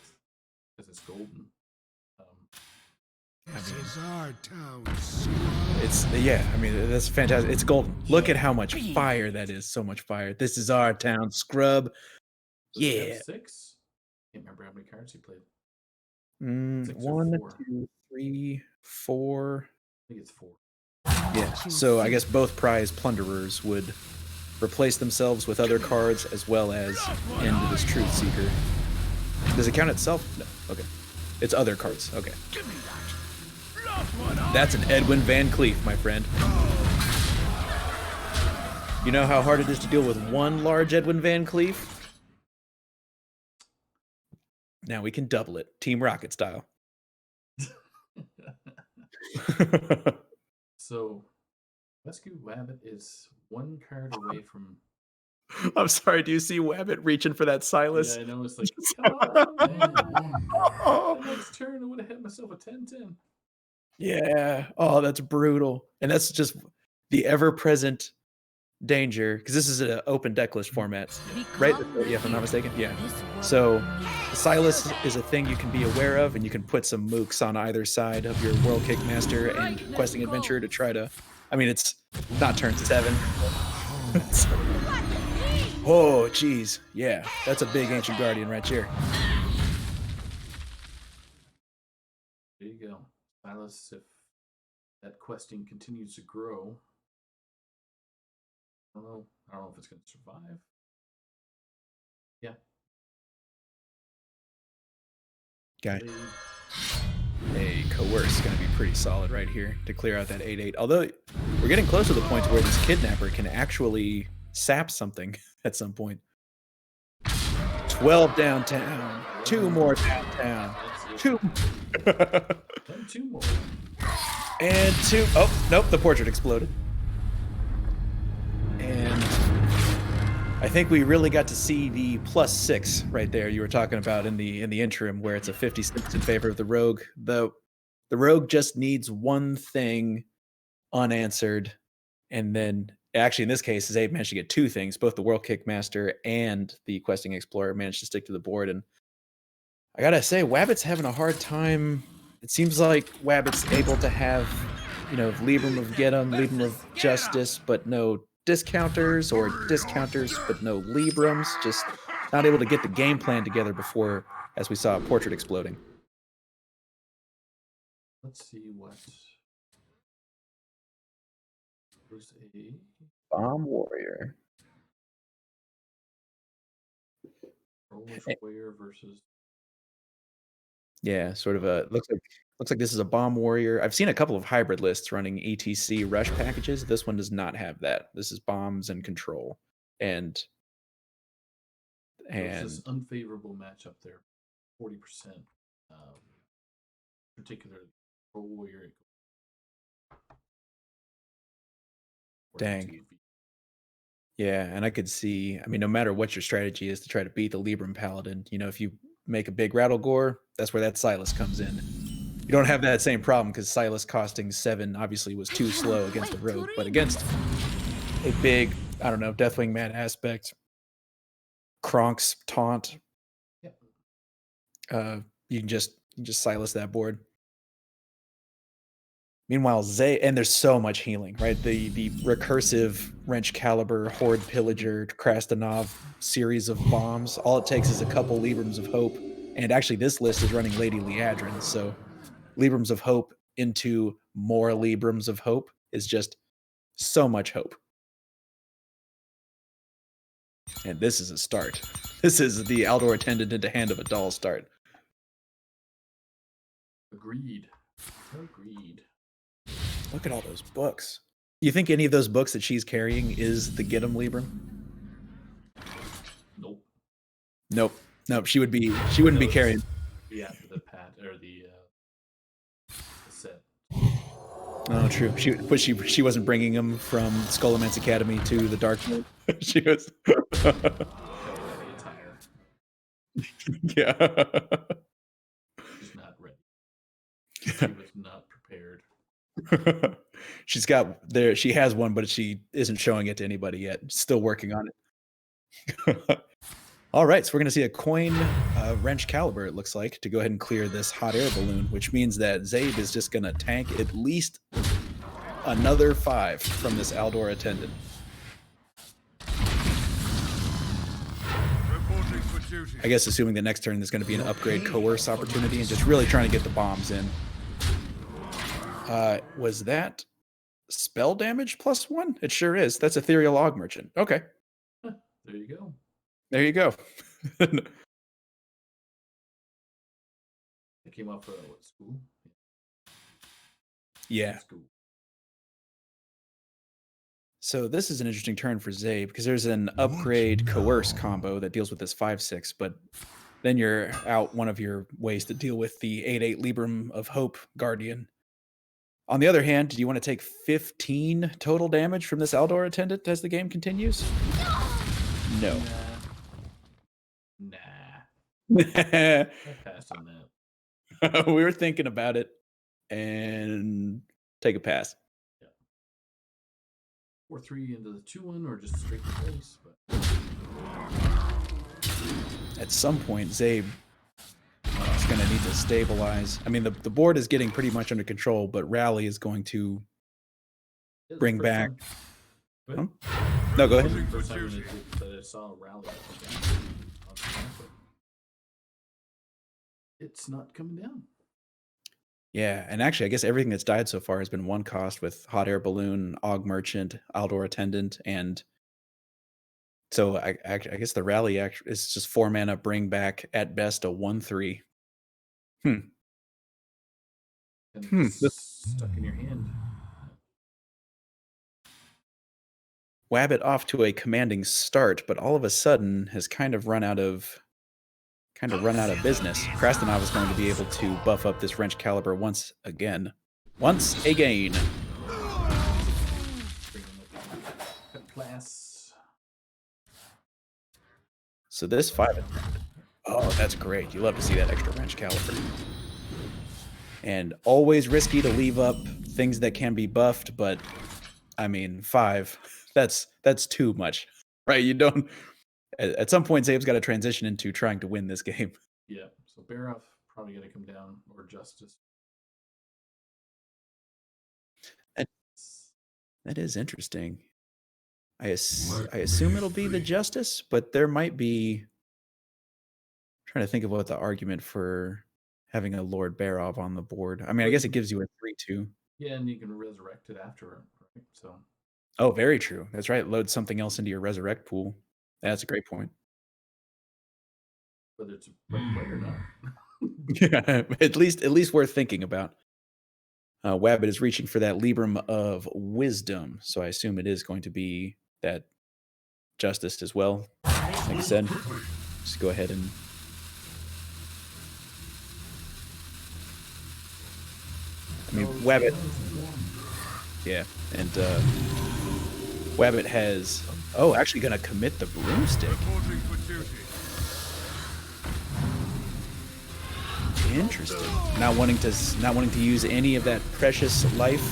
because it's golden. This is our town. I mean, that's fantastic. It's golden. Look at how much fire that is. So much fire. This is our town, scrub. Does he Yeah. have 6? Can't remember how many cards he played. 6 or 1, 4. 2, 3, 4. I think it's 4. Yeah. So I guess both prize plunderers would replace themselves with other cards as well as end this Truth Seeker. Does it count itself? No. Okay. It's other cards. Okay. Give me that. That's an Edwin Van Cleef, my friend. You know how hard it is to deal with one large Edwin Van Cleef? Now we can double it, Team Rocket style. So, Rescue Wabbit is one card away from. I'm sorry, do you see Wabbit reaching for that Silas? Yeah, I know. It's like, come on, man. The next turn, I would have had myself a 10-10. Yeah. Oh, that's brutal. And that's just the ever-present danger, because this is an open deck list format, right? Yeah, if I'm not mistaken. Yeah. So Silas is a thing you can be aware of, and you can put some mooks on either side of your World Kick Master and Questing Adventure to try to. I mean, it's not turn 7. Oh, geez. Yeah, that's a big Ancient Guardian right here. There you go. Silas, if that questing continues to grow, I don't know if it's going to survive. Yeah. Okay. A Coerce is going to be pretty solid right here to clear out that 8/8. Although we're getting close to the point where this Kidnapper can actually sap something at some point. 12 downtown. 2 more downtown. 2. And 2 more. And 2. Oh, nope, the portrait exploded. And I think we really got to see the +6 right there you were talking about in the interim, where it's a 56 in favor of the Rogue. The Rogue just needs one thing unanswered, and then actually in this case, Zabe managed to get 2 things. Both the World Kick Master and the Questing Explorer managed to stick to the board, and I gotta say, Wabbit's having a hard time. It seems like Wabbit's able to have, Libram of Get 'em, Libram of Justice, but no discounters, or discounters but no Librams. Just not able to get the game plan together before, as we saw, Portrait exploding. Let's see what. There's a Bomb Warrior. Roller Square versus. Yeah, sort of a looks like this is a Bomb Warrior. I've seen a couple of hybrid lists running ETC rush packages. This one does not have that. This is bombs and control. And There's this unfavorable matchup there, 40%. Particularly Roller Warrior. Dang. Yeah, and I could see, I mean, no matter what your strategy is to try to beat the Libram Paladin, if you make a big Rattle Gore, that's where that Silas comes in. You don't have that same problem because Silas costing 7 obviously was too slow against the Rogue, but against a big, I don't know, Deathwing Mad Aspect, Kronk's Taunt, you can just Silas that board. Meanwhile, and there's so much healing, right? The recursive Wrench Caliber, Horde Pillager, Krastanov series of bombs. All it takes is a couple Librams of Hope. And actually, this list is running Lady Liadrin. So Librams of Hope into more Librams of Hope is just so much hope. And this is a start. This is the Aldor Attendant into Hand of a Doll start. Agreed. Look at all those books. You think any of those books that she's carrying is the Get 'em Libram? Nope. She wouldn't be carrying. Yeah, the pad or the set. Oh, true. She wasn't bringing them from Skullomance Academy to the Dark Mode. She was. Yeah. She's not ready. She was not prepared. She has one, but she isn't showing it to anybody yet. Still working on it. All right, so we're going to see a coin Wrench Caliber, it looks like, to go ahead and clear this hot air balloon, which means that Zabe is just going to tank at least another 5 from this Aldor Attendant. I guess assuming the next turn there's going to be an upgrade Coerce opportunity and just really trying to get the bombs in. Was that spell damage +1? It sure is. That's Ethereal Log Merchant. Okay. There you go. There you go. It came off what school? Yeah. That's cool. So this is an interesting turn for Zabe because there's an upgrade coerce combo that deals with this 5/6, but then you're out one of your ways to deal with the 8/8 Libram of Hope Guardian. On the other hand, do you want to take 15 total damage from this Aldor attendant as the game continues? No. Nah. I passed on that. We were thinking about it and take a pass. 4-3 into the 2-1 or just straight to face. But At some point, Zabe is going to need to stabilize. I mean, the board is getting pretty much under control, but Rally is going to bring back. Huh? No, go ahead. First time that I saw a rally. It's not coming down. Yeah, and actually, I guess everything that's died so far has been one cost with Hot Air Balloon, Og Merchant, Aldor Attendant, and so I guess the Rally is just 4 mana, bring back at best a 1/3. And it's stuck in your hand. Wabbit off to a commanding start, but all of a sudden has kind of run out of business. Krastenov is going to be able to buff up this Wrench Caliber once again. Class. So this 5. Oh, that's great. You love to see that extra Wrench Caliber. And always risky to leave up things that can be buffed, but I mean, 5, that's too much, right? You don't. At some point, Zabe's got to transition into trying to win this game. Yeah, so Barov probably going to come down, or Justice. That is interesting. I assume it'll be the Justice, but there might be. I'm trying to think of what the argument for having a Lord Barov on the board. I mean, I guess it gives you a 3/2. Yeah, and you can resurrect it after, right? So. Oh, very true. That's right. Load something else into your resurrect pool. That's a great point. Whether it's a right play or not. Yeah, at least worth thinking about. Wabbit is reaching for that Libram of Wisdom, so I assume it is going to be that Justice as well. Like I said, just go ahead and. I mean, Wabbit. Yeah, and Wabbit has. Oh, actually going to commit the Broomstick. Interesting. Not wanting to use any of that precious life.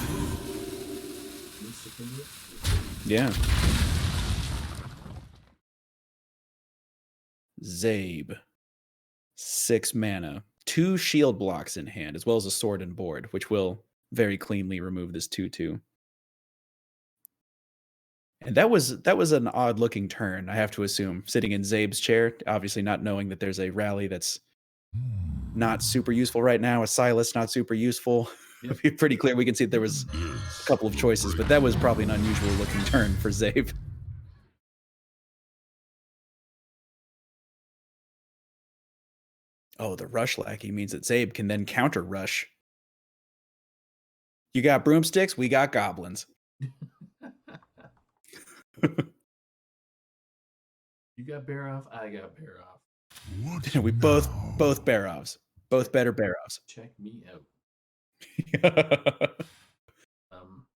Yeah. Zabe. 6 mana. 2 shield blocks in hand, as well as a sword and board, which will very cleanly remove this 2/2. And that was an odd looking turn, I have to assume, sitting in Zabe's chair, obviously not knowing that there's a rally that's not super useful right now. A Silas not super useful. It'd be pretty clear. We can see that there was a couple of choices, but that was probably an unusual looking turn for Zabe. Oh, the Rush Lackey means that Zabe can then counter Rush. You got broomsticks, we got goblins. You got Barov, I got Barov. We both Barovs. Both better Barovs. Check me out.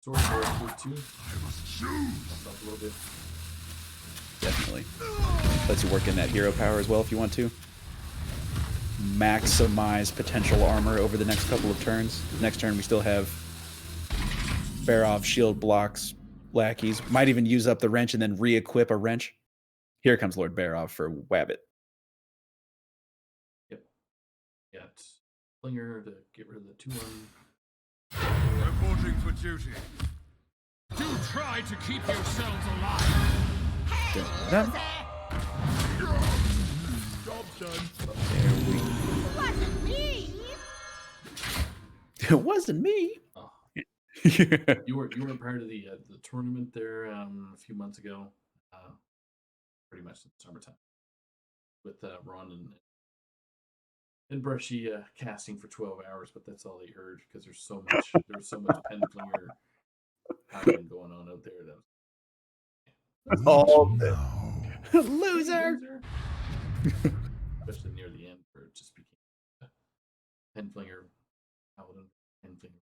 Sword board 2. Up a little bit. Definitely. Lets you work in that hero power as well if you want to. Maximize potential armor over the next couple of turns. Next turn we still have Barov, shield blocks, lackeys. Might even use up the wrench and then re-equip a wrench. Here comes Lord Barov for Wabbit. Yep. Got Slinger to get rid of the 2/1. Reporting for duty. Do try to keep yourselves alive. Done. Job done. There we Wasn't me. It wasn't me. Oh. You were part of the tournament there a few months ago, pretty much in the summertime, with Ron and And Brushy casting for 12 hours, but that's all he heard because there's so much pen flinger happening going on out there. Oh, Now. loser. Especially near the end where it just became a pen flinger paladin. Pen flinger.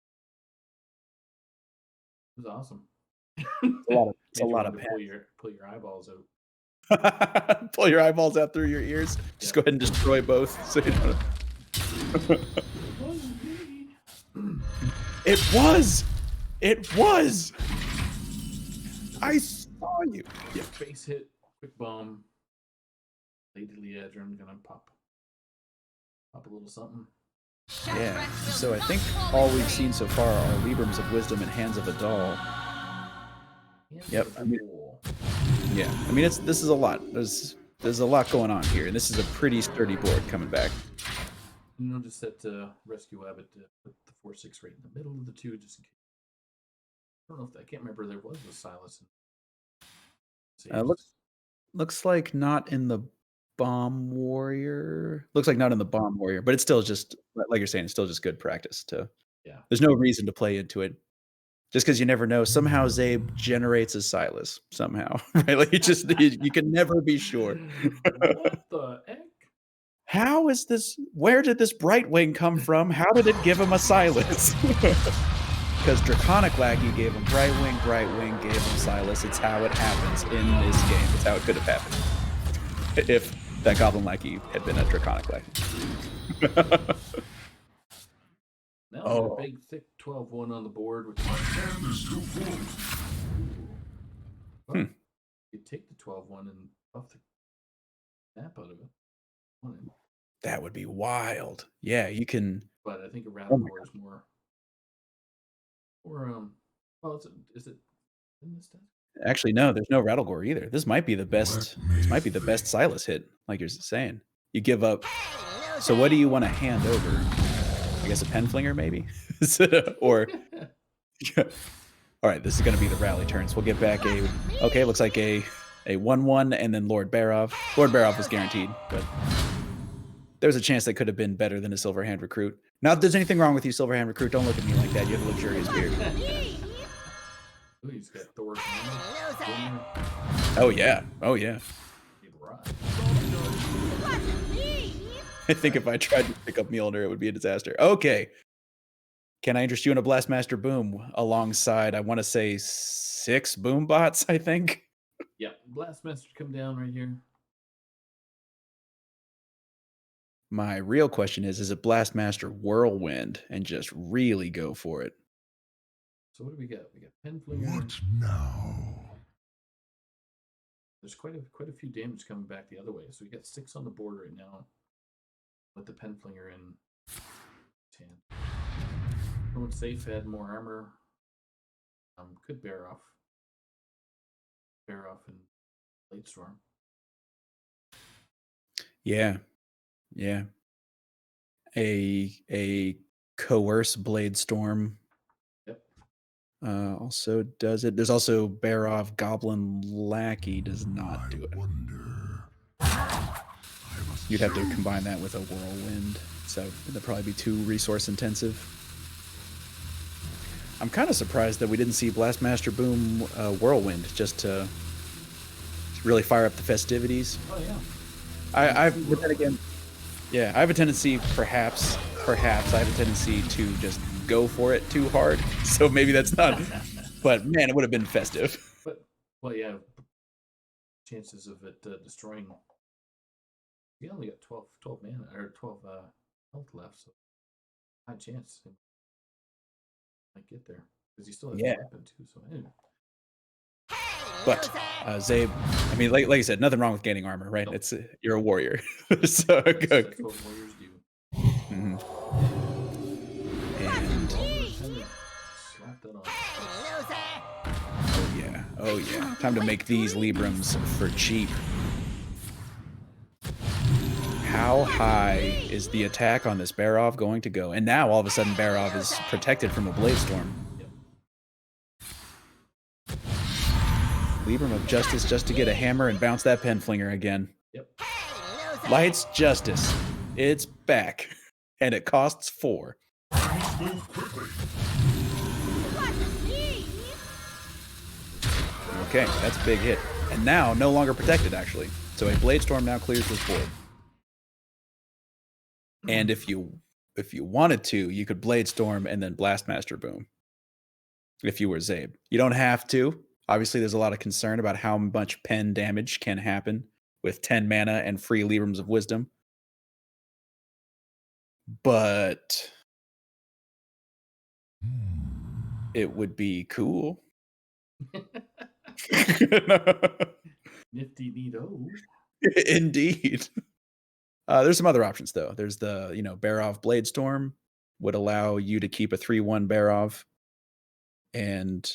It was awesome. It's a lot of pull your eyeballs out. Pull your eyeballs out through your ears. Just go ahead and destroy both. So you don't... It was. It was. I saw you. Yeah, face hit, quick bomb. Lady Leadrin gonna pop a little something. Yeah. So I think all we've seen so far are Librams of Wisdom and Hands of a Doll. Yep. Yeah. I mean, this is a lot. There's a lot going on here, and this is a pretty sturdy board coming back. You notice that Rescue Abbott put the 4/6 right in the middle of the two, just in case. I don't know if I can't remember there was a Silas. Looks like not in the Bomb Warrior. Looks like not in the Bomb Warrior, but it's still just like you're saying. It's still just good practice to. Yeah. There's no reason to play into it. Just because you never know, somehow Zabe generates a Silas somehow, right? Like you can never be sure. What the heck? How is this? Where did this Brightwing come from? How did it give him a Silas? Because Draconic Lackey gave him Brightwing, Brightwing gave him Silas. It's how it happens in this game. It's how it could have happened if that Goblin Lackey had been a Draconic Lackey. Now a big, thick 12-1 on the board. Which hand is too full. Well, you take the 12-1 and buff the snap out of it. That would be wild. Yeah, you can. But I think a Rattlegore is more. Or well, is it in this deck? Actually, no. There's no Rattlegore either. This might be the best. This might be the best Silas hit, like you're saying. You give up. So what do you want to hand over? I guess a Penflinger, maybe, or. All right, this is going to be the rally turns. We'll get back a. Okay, looks like a 1/1, and then Lord Barov. Lord Barov was guaranteed, but there's a chance that could have been better than a Silverhand Recruit. Not that there's anything wrong with you, Silverhand Recruit. Don't look at me like that. You have a luxurious beard. Ooh, he's got Thor. Oh yeah. Oh yeah. I think if I tried to pick up Mjolnir, it would be a disaster. Okay. Can I interest you in a Blastmaster Boom alongside, I want to say, 6 Boom Bots, I think? Yeah, Blastmaster come down right here. My real question is it Blastmaster Whirlwind and just really go for it? So what do we got? We got Penflinger. What now? There's quite a few damage coming back the other way. So we got 6 on the board right now with the Penflinger in 10. Going safe, add more armor. Could bear off and Blade Storm. Yeah. Yeah. A coerce Blade Storm. Yep. Also does it. There's also Barov Goblin Lackey does not do it. You'd have to combine that with a Whirlwind, so it'd probably be too resource intensive. I'm kind of surprised that we didn't see Blastmaster Boom Whirlwind just to really fire up the festivities. Oh yeah. But then again, yeah, I have a tendency, perhaps, I have a tendency to just go for it too hard. So maybe that's not. But man, it would have been festive. But well, yeah, chances of it destroying. You only got 12 mana or 12 health left, so high chance it might get there because you still have a weapon too. So anyway. But Zabe, I mean, like I said, nothing wrong with gaining armor, right? Nope. It's you're a warrior, so good. That's what warriors do. Mm-hmm. And Slap that on. oh yeah, time to make these Librams for cheap. How high is the attack on this Barov going to go? And now all of a sudden Barov is protected from a Blade Storm. Libram of Justice just to get a hammer and bounce that Penflinger again. Yep. Lights Justice. It's back, and it costs 4. Okay, that's a big hit. And now, no longer protected, actually. So a Blade Storm now clears this board. And if you wanted to, you could Blade Storm and then Blastmaster Boom. If you were Zabe. You don't have to. Obviously, there's a lot of concern about how much pen damage can happen with 10 mana and free Librams of Wisdom. But it would be cool. Nifty neato. Indeed. There's some other options though. There's the, Barov Blade Storm would allow you to keep a 3/1 Barov and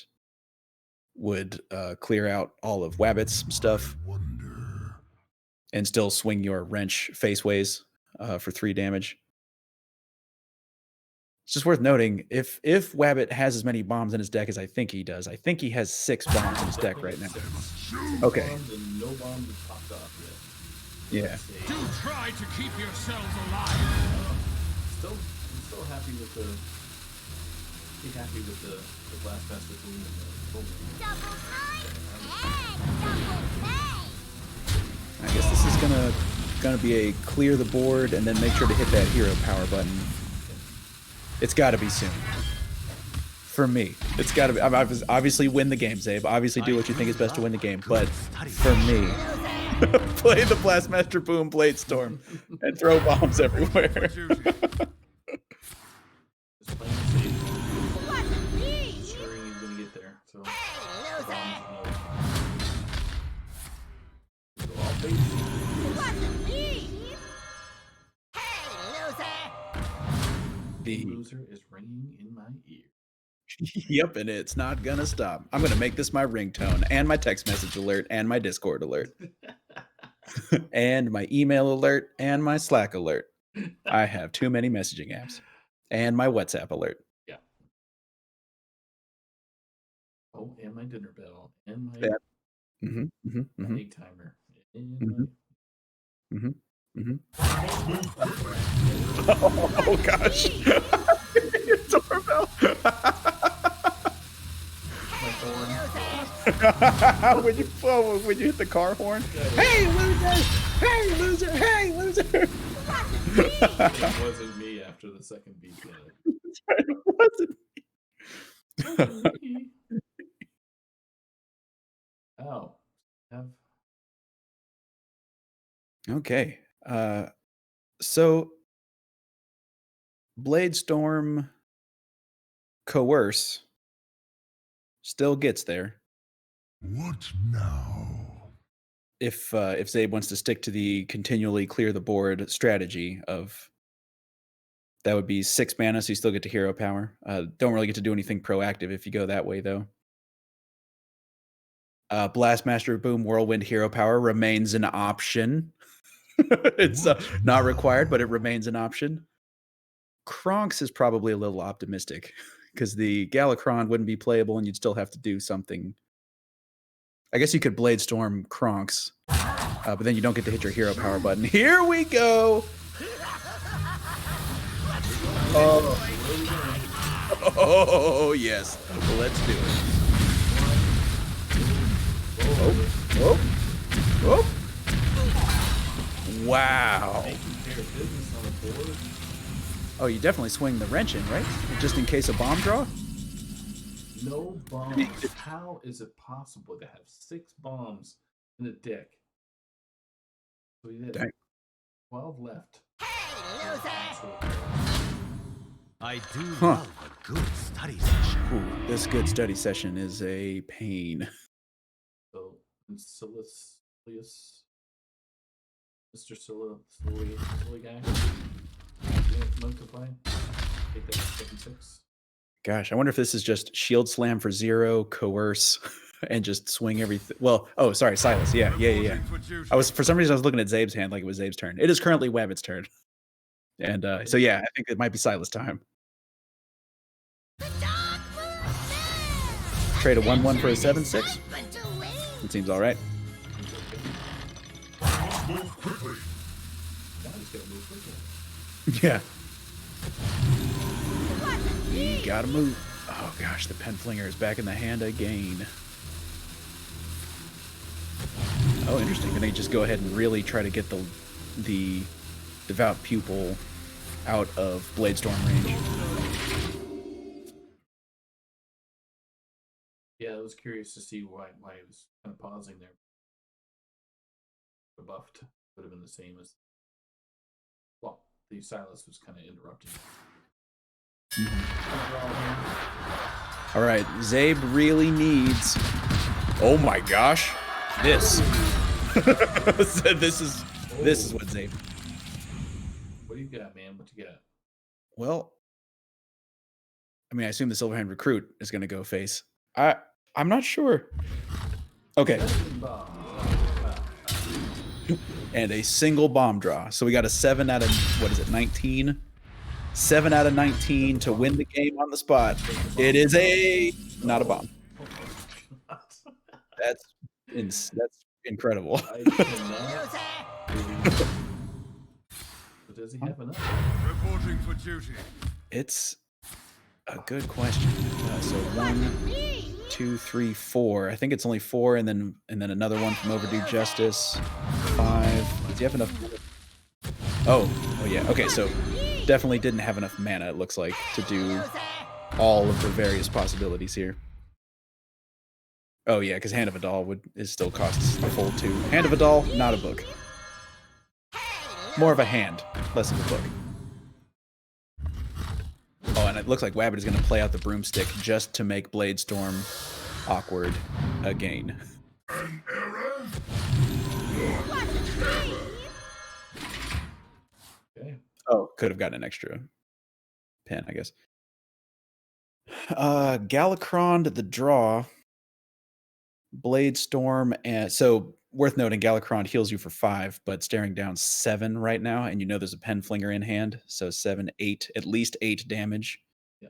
would clear out all of Wabbit's stuff and still swing your wrench faceways for 3 damage. It's just worth noting, if Wabbit has as many bombs in his deck as I think he does, I think he has 6 bombs in his deck right now. Okay. Bombs and no bombs have popped off yet. Yeah. Do try to keep yourselves alive. I'm still happy with the Blastmaster Boom and the Boom. Double time and double pay. I guess this is gonna be a clear the board and then make sure to hit that hero power button. It's got to be soon. For me, it's got to be. Obviously, win the game, Zabe. Obviously, do what you think is best to win the game. But for me, play the Blastmaster Boom Blade Storm and throw bombs everywhere. Just playing safe. Ensuring he's gonna get there. So. The loser is ringing in my ear. Yep, and it's not gonna stop. I'm gonna make this my ringtone and my text message alert and my Discord alert and my email alert and my Slack alert. I have too many messaging apps and my WhatsApp alert. Yeah. Oh, and my dinner bell and my egg timer. And Oh gosh. Your doorbell. when you hit the car horn. Hey loser! Hey loser! Hey loser! It wasn't me after the second beat. It wasn't me. Oh. Okay. So Blade Storm Coerce still gets there. What now? If Zabe wants to stick to the continually clear the board strategy of that would be 6 mana, so you still get to hero power. Don't really get to do anything proactive if you go that way though. Blastmaster Boom Whirlwind hero power remains an option. It's not required, but it remains an option. Kronks is probably a little optimistic because the Galakron wouldn't be playable and you'd still have to do something. I guess you could Blade Storm Kronks, but then you don't get to hit your hero power button. Here we go! Oh yes. Let's do it. Oh. Wow. Oh, you definitely swing the wrench in, right? Just in case of bomb draw? No bombs. How is it possible to have 6 bombs in a deck? So he had 12 left. I do love a good study session. Ooh, this good study session is a pain. So, Mr. Silly guy. Monk to play. Take that second 6. Gosh, I wonder if this is just shield slam for 0, coerce, and just swing everything. Well, oh, sorry, Silas. Yeah. For some reason I was looking at Zabe's hand like it was Zabe's turn. It is currently Wabbit's turn. And so yeah, I think it might be Silas' time. Trade a 1/1 for a 7/6. It seems all right. Yeah. You gotta move. Oh gosh, the pen flinger is back in the hand again. Oh, interesting. Can they just go ahead and really try to get the devout pupil out of Bladestorm range? Yeah, I was curious to see why it was kind of pausing there. The buffed would have been the same as. Well, the Silas was kind of interrupting. All right, Zabe really needs. Oh my gosh, this. this is what Zabe. What do you got, man? What you got? Well, I mean, I assume the Silverhand recruit is going to go face. I'm not sure. Okay. And a single bomb draw. So we got a 7 out of, what is it, 19? 7 out of 19 to win the game on the spot. It is not a bomb. That's incredible. Does he have enough? Reporting for duty. It's a good question. So 1, 2, 3, 4. I think it's only 4, and then another one from Overdue Justice. 5. Does he have enough? Oh yeah. Okay, so definitely didn't have enough mana. It looks like to do all of the various possibilities here. Oh yeah, because Hand of a Doll is still costs the full 2. Hand of a Doll, not a book. More of a hand, less of a book. Oh, and it looks like Wabbit is going to play out the broomstick just to make Bladestorm awkward again. An error? Okay. Oh, could have gotten an extra pen, I guess. Galakron to the draw. Bladestorm, and so worth noting, Galakron heals you for 5, but staring down 7 right now, and you know there's a pen flinger in hand, so 7, 8, at least 8 damage. Yeah.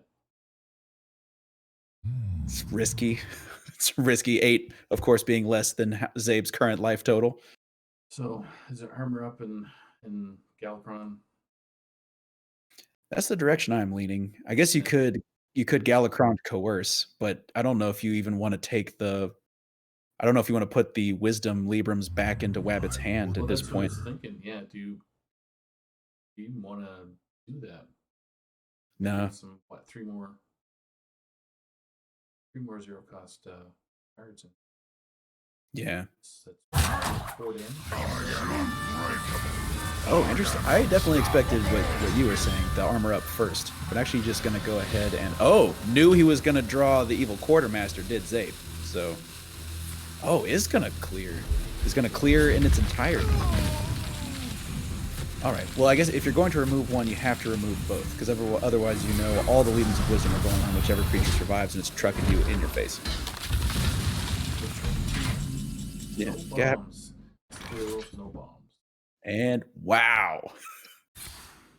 It's risky. It's risky. 8, of course, being less than Zabe's current life total. So is it armor up in Galakron? That's the direction I'm leaning. I guess you could Galakron coerce, but I don't know if you even want to take the. I don't know if you want to put the Wisdom Librams back into Wabbit's hand at this point. What I was thinking. Yeah, do you want to do that? No. Some 3 more 0 cost cards. Yeah. That's 4 damage. Oh, interesting. I definitely expected what you were saying, the armor up first, but actually just going to go ahead and knew he was going to draw the Evil Quartermaster, did Zabe. So, is going to clear. Is going to clear in its entirety. All right. Well, I guess if you're going to remove one, you have to remove both, because otherwise, all the Legions of Wisdom are going on whichever creature survives, and it's trucking you in your face. Yeah. No Gap. bombs. Still no bombs. And wow.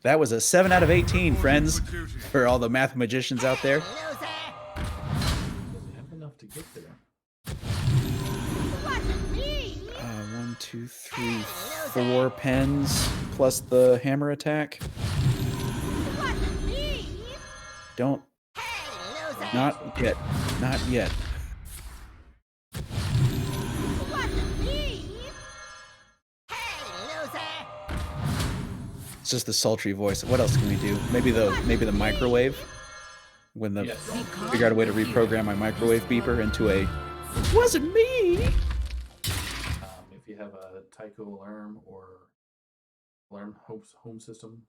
That was a 7 out of 18, friends, for all the math magicians out there. Does he have enough to get there? 1, 2, 3, 4 pens plus the hammer attack. Don't. Not yet. Not yet. It's just the sultry voice. What else can we do? Maybe the microwave. When figure out a way to reprogram my microwave beeper into a "wasn't me." If you have a Tycho alarm or alarm home system.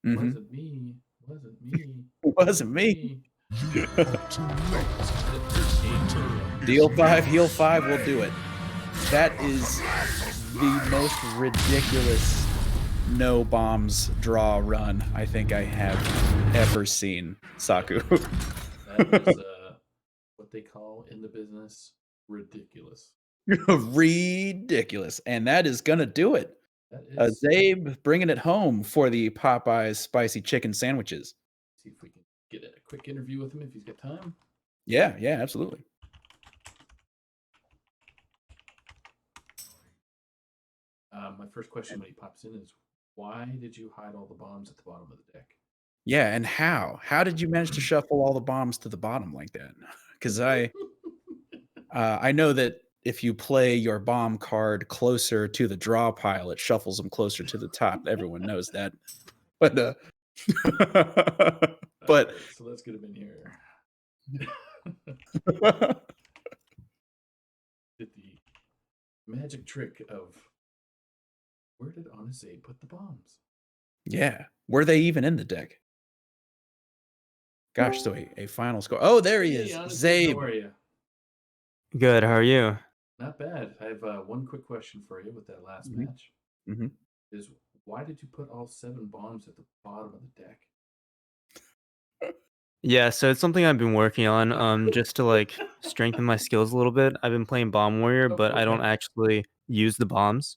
Mm-hmm. Wasn't me. Wasn't me. Wasn't me. Deal 5, heal 5 will do it. That is the most ridiculous no bombs draw run I think I have ever seen, Saku. That is what they call in the business ridiculous. Ridiculous. And that is going to do it. That is. Zabe bringing it home for the Popeyes spicy chicken sandwiches. See if we can get a quick interview with him if he's got time. Yeah, absolutely. My first question when he pops in is, Why did you hide all the bombs at the bottom of the deck? Yeah, and how? How did you manage to shuffle all the bombs to the bottom like that? Because I know that if you play your bomb card closer to the draw pile, it shuffles them closer to the top. Everyone knows that. But but Alright, so let's get him in here. Did the magic trick of where did Onisei put the bombs? yeah, were they even in the deck? Gosh, so a final score. Oh, there he is. Hey, Onisei, how Zabe. are you? Good. How are you? Not bad. I have one quick question for you with that last Mhm. match. Mhm. Is why did you put all 7 bombs at the bottom of the deck? Yeah, so it's something I've been working on, just to like strengthen my skills a little bit. I've been playing Bomb Warrior, Oh, but I don't okay. actually use the bombs.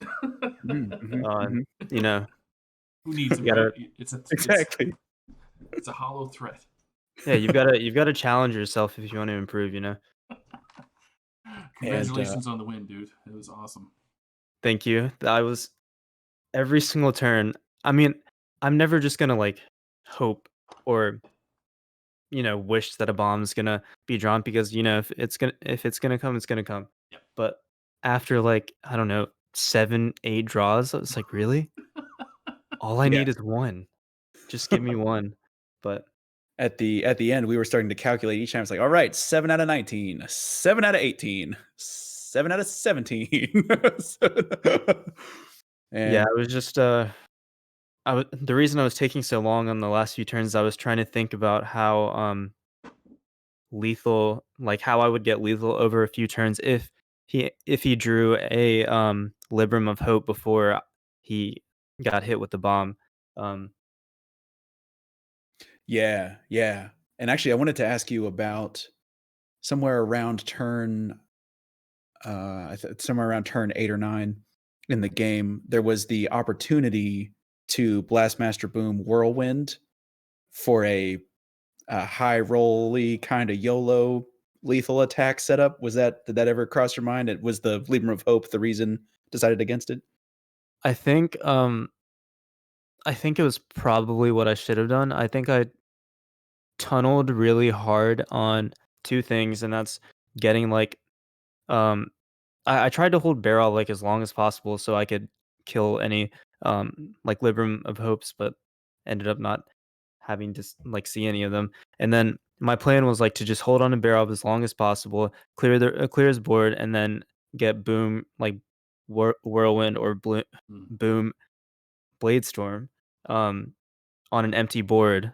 Mhm, mhm, Uh, mhm. you know, Who needs them, you right? gotta, Exactly. It's a hollow threat. yeah, you've gotta challenge yourself if you want to improve. And Congratulations on the win, dude. It was awesome. Thank you. I was every single turn. I mean, I'm never just gonna like hope or wish that a bomb's gonna be drawn because if it's gonna come, it's gonna come. Yep. But after like I don't know 7, 8 draws, it's like really all I yeah, need is one. Just give me one. But at the end, we were starting to calculate each time. It's like, all right, 7 out of 19, 7 out of 18, 7 out of 17. yeah, And I was just the reason I was taking so long on the last few turns, I was trying to think about how lethal, like how I would get lethal over a few turns if he drew a Libram of Hope before he got hit with the bomb. Um, yeah, yeah. And actually, I wanted to ask you about somewhere around turn, somewhere around turn 8 or 9 in the game, there was the opportunity to Blastmaster Boom Whirlwind for a high rolly kind of YOLO lethal attack setup. Did that ever cross your mind? It was the Libram of Hope the reason decided against it? I think I think it was probably what I should have done. I think I tunneled really hard on two things, and that's getting like um I tried to hold barrel like as long as possible so I could kill any like Libram of Hopes, but ended up not having to like see any of them. And then my plan was like to just hold on to barrel as long as possible, clear his board, and then get boom like whirlwind or Hmm. boom blade storm um on an empty board.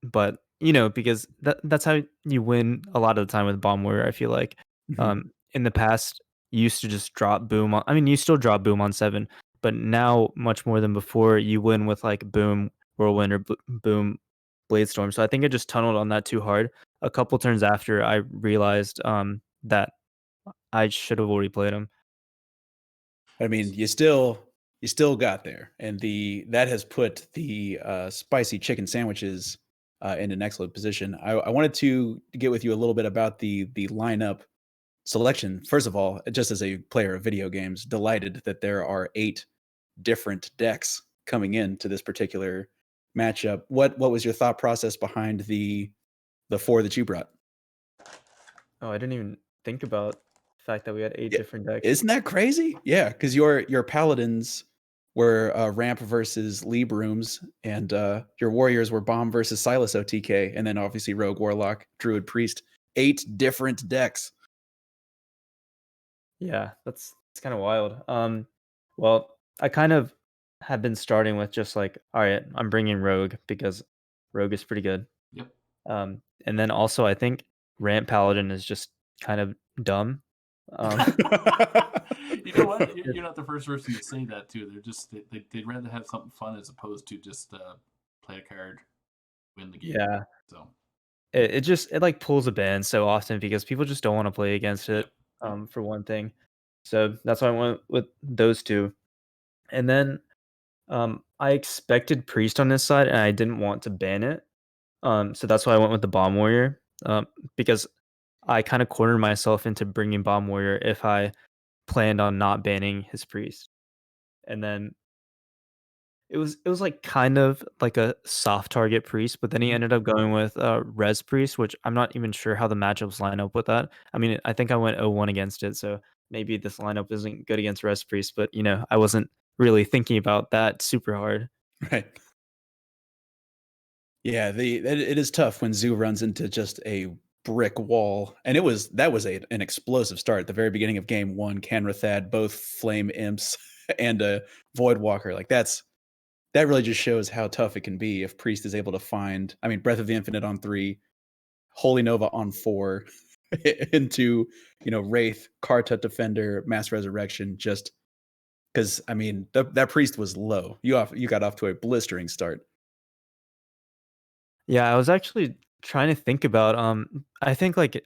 But because that's how you win a lot of the time with bomb warrior. I feel like Mhm. in the past you used to just drop boom on, I mean you still drop boom on 7, but now much more than before you win with like boom whirlwind or boom blade storm. So I think I just tunneled on that too hard. A couple turns after I realized that I should have already played him. I mean, you still got there, and that has put the spicy chicken sandwiches in an excellent position. I wanted to get with you a little bit about the lineup selection. First of all, just as a player of video games, delighted that there are 8 different decks coming into this particular matchup. What was your thought process behind the 4 that you brought? Oh, I didn't even think about the fact that we had 8 Yeah, different decks. isn't that crazy? Yeah, because your paladins were ramp versus Librooms, and your warriors were bomb versus Silas OTK, and then obviously rogue warlock, druid priest. 8 different decks. Yeah, it's kind of wild. Well, I kind of have been starting with just like, all right, I'm bringing Rogue because Rogue is pretty good. Yep. And then also I think Ramp Paladin is just kind of dumb. Um, You know what? You're not the first person to say that too. They're just they'd rather have something fun as opposed to just play a card, win the game. yeah, So it like pulls a band so often because people just don't want to play against it. yep, yep. For one thing, so that's why I went with those two. And then I expected Priest on this side, and I didn't want to ban it. So that's why I went with the Bomb Warrior, because I kind of cornered myself into bringing Bomb Warrior if I planned on not banning his priest. And then it was like kind of like a soft target priest, but then he Mhm. ended up going with res priest, which I'm not even sure how the matchups line up with that. I mean, I think I went 0-1 against it, so maybe this lineup isn't good against res priest, but I wasn't really thinking about that super hard. Right. Yeah, it is tough when Zoo runs into just a brick wall, and that was an explosive start. The very beginning of game one, Canrathad, both flame imps and a void walker. Like that really just shows how tough it can be if Priest is able to find. I mean, Breath of the Infinite on 3, Holy Nova on 4, into Wraith, Kartut Defender, Mass Resurrection. Just because I mean that Priest was low. You got off to a blistering start. Yeah, I was actually trying to think about I think like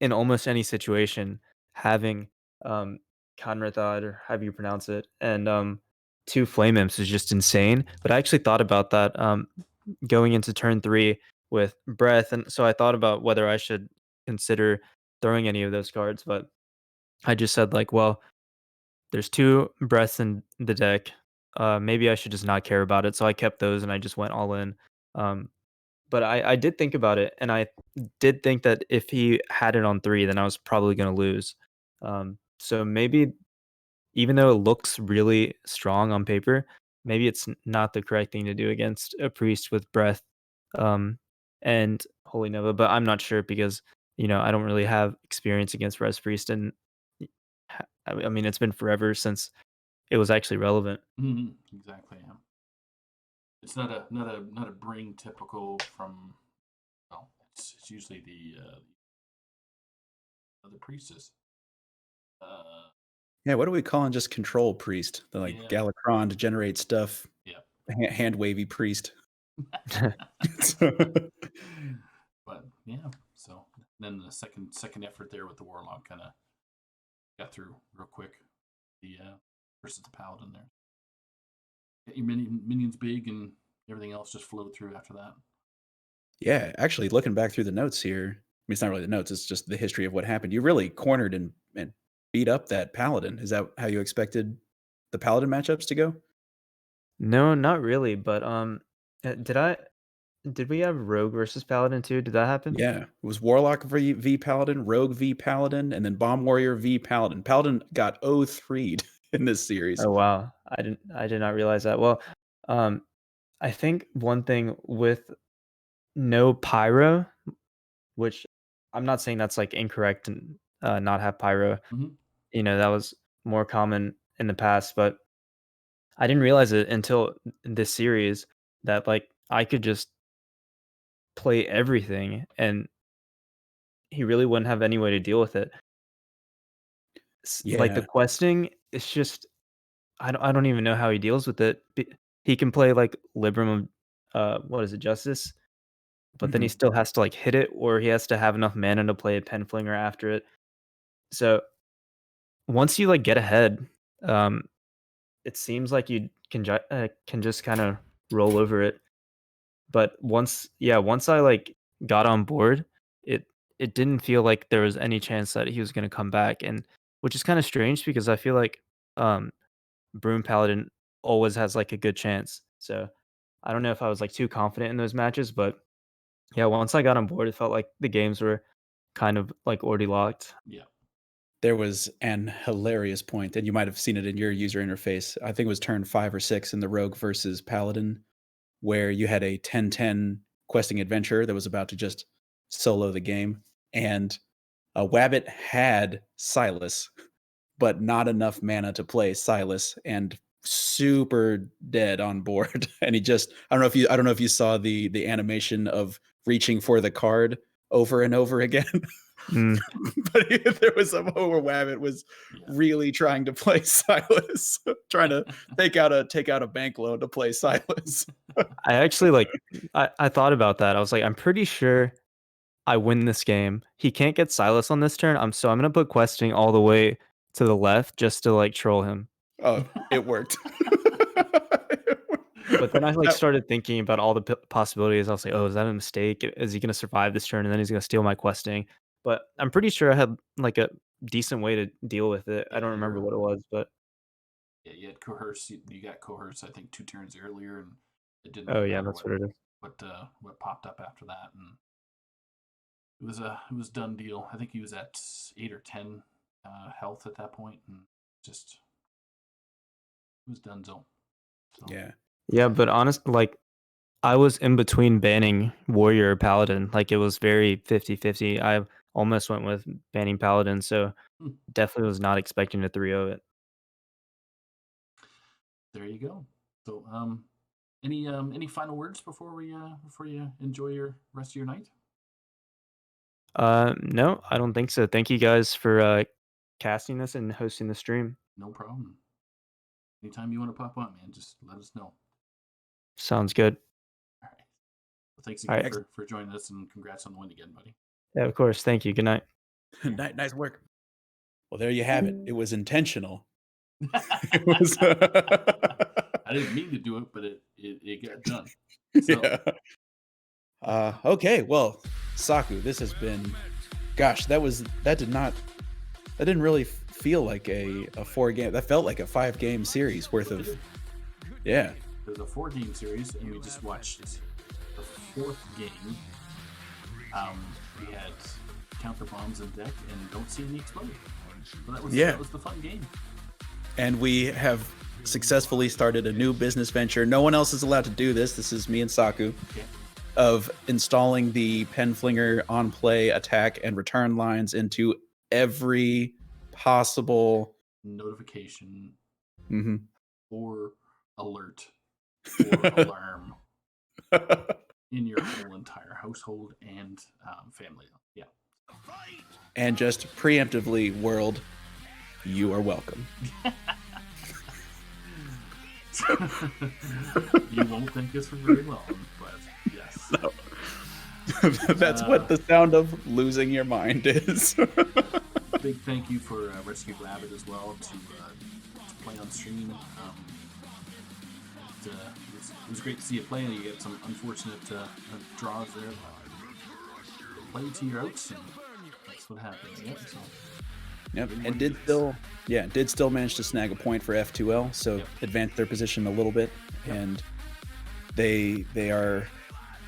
in almost any situation having um Conrathad or however you pronounce it and two flame imps is just insane. But I actually thought about that going into turn 3 with breath, and so I thought about whether I should consider throwing any of those cards, but I just said like, well, there's two breaths in the deck. Maybe I should just not care about it. So I kept those and I just went all in. Um, but I did think about it, and I did think that if he had it on 3, then I was probably gonna lose. So maybe even though it looks really strong on paper, maybe it's not the correct thing to do against a priest with breath, um, and Holy Nova, but I'm not sure because, I don't really have experience against Res Priest, and I mean, it's been forever since it was actually relevant. Exactly. Yeah. It's not a bring typical from. Well, it's usually the priestess. Uh, Yeah, what are we calling just control priest? The like yeah, Galakron to generate stuff, yeah. hand wavy priest. But yeah, so then the second effort there with the warlock kind of got through real quick. The versus the paladin there. Get your minions big and everything else just flowed through after that. Yeah, actually, looking back through the notes here, I mean, it's not really the notes; it's just the history of what happened. You really cornered and beat up that paladin. Is that how you expected the paladin matchups to go? No, not really, but, did we have Rogue versus Paladin too? Did that happen? Yeah, it was Warlock v Paladin, Rogue v Paladin, and then Bomb Warrior v Paladin. Paladin got 0-3'd in this series. Oh, wow. I did not realize that. Well, um, I think one thing with no pyro, which I'm not saying that's, like, incorrect and, not have pyro, Mm-hmm. that was more common in the past, but I didn't realize it until this series that, like, I could just play everything, and he really wouldn't have any way to deal with it. Like, the Yeah. questing, it's just I don't even know how he deals with it. He can play, like, Libram of, what is it, Justice? But then he Mhm. still has to, like, hit it, or he has to have enough mana to play a Penflinger after it. So, once you, like, get ahead, um, it seems like you can just kinda roll over it. But once I, like, got on board, it it didn't feel like there was any chance that he was gonna come back, and which is kinda strange because I feel like, Broom Paladin always has, like, a good chance. So, I don't know if I was, like, too confident in those matches, but yeah, once I got on board, it felt like the games were kind of, like, already locked. Yeah. There was an hilarious point, and you might have seen it in your user interface. I think it was turn 5 or 6 in the Rogue versus Paladin, where you had a 10-10 questing adventure that was about to just solo the game, and Wabbit had Silas, but not enough mana to play Silas, and super dead on board. And he just I don't know if you saw the animation of reaching for the card over and over again. Mm. But there was a moment where Wabbit was Yeah. really trying to play Silas, trying to take out a bank loan to play Silas. I actually, like I thought about that. I was like, "I'm pretty sure I win this game. He can't get Silas on this turn. I'm gonna put questing all the way to the left just to, like, troll him." Oh, it worked. But then I, like, That started thinking about all the possibilities. I was like, "Oh, is that a mistake? Is he gonna survive this turn, and then he's gonna steal my questing?" But I'm pretty sure I had, like, a decent way to deal with it. I Yeah, don't remember what it was, but Yeah, you had coerce. You got coerce. I think 2 turns earlier, and it didn't Oh yeah, matter that's what it is. what popped up after that, and it was done deal. I think he was at 8 or 10 health at that point, and just it was done so. Yeah. Yeah, but like I was in between banning warrior or paladin. Like it was very 50-50. I almost went with banning paladin, so Hmm. definitely was not expecting to 3-0 it. There you go. So, any final words before you enjoy your rest of your night? No, I don't think so. Thank you guys for casting this and hosting the stream. No problem. Anytime you want to pop on, man, just let us know. Sounds good. All right. Well, thanks All again right. for joining us, and congrats on the win again, buddy. Yeah, of course. Thank you. Good night. Nice work. Well, there you have it. It was intentional. I was didn't mean to do it, but it got done. So, yeah. Okay, well, Saku, this has been, gosh, that didn't really feel like a 4-game. That felt like a 5-game series worth of. Yeah. It was a 4-game series, and we just watched the 4th game. We had counter bombs in deck and don't see any explode. So that was the fun game. And we have successfully started a new business venture. No one else is allowed to do this. This is me and Saku. Okay. Of installing the pen flinger on play, attack, and return lines into every possible notification mm-hmm. or alert or alarm in your whole entire household and family. Yeah. And just preemptively, world, you are welcome. You won't thank us for very long, but yes. No. That's what the sound of losing your mind is. Big thank you for Rescue Rabbit as well to play on stream. It was great to see you play, and you get some unfortunate draws there. Play to your outs, and that's what happened. Yep. So. Yep, and did still manage to snag a point for F2L, so advanced their position a little bit, and they are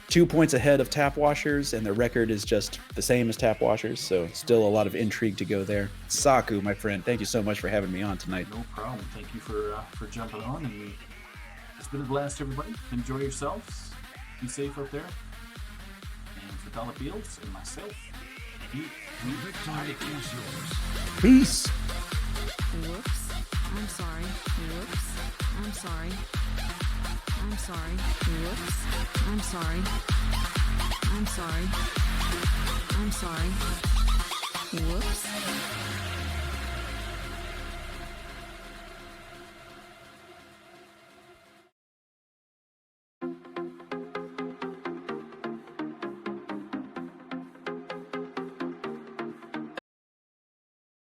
2 points ahead of Tap Washers, and their record is just the same as Tap Washers, so still a lot of intrigue to go there. Saku, my friend, thank you so much for having me on tonight. No problem. Thank you for jumping on, and it's been a blast, everybody. Enjoy yourselves. Be safe out there. And for Dollar Fields and myself, The victory is yours. Peace. Whoops. I'm sorry. Whoops. I'm sorry. I'm sorry. Whoops. I'm sorry. I'm sorry. I'm sorry. Whoops.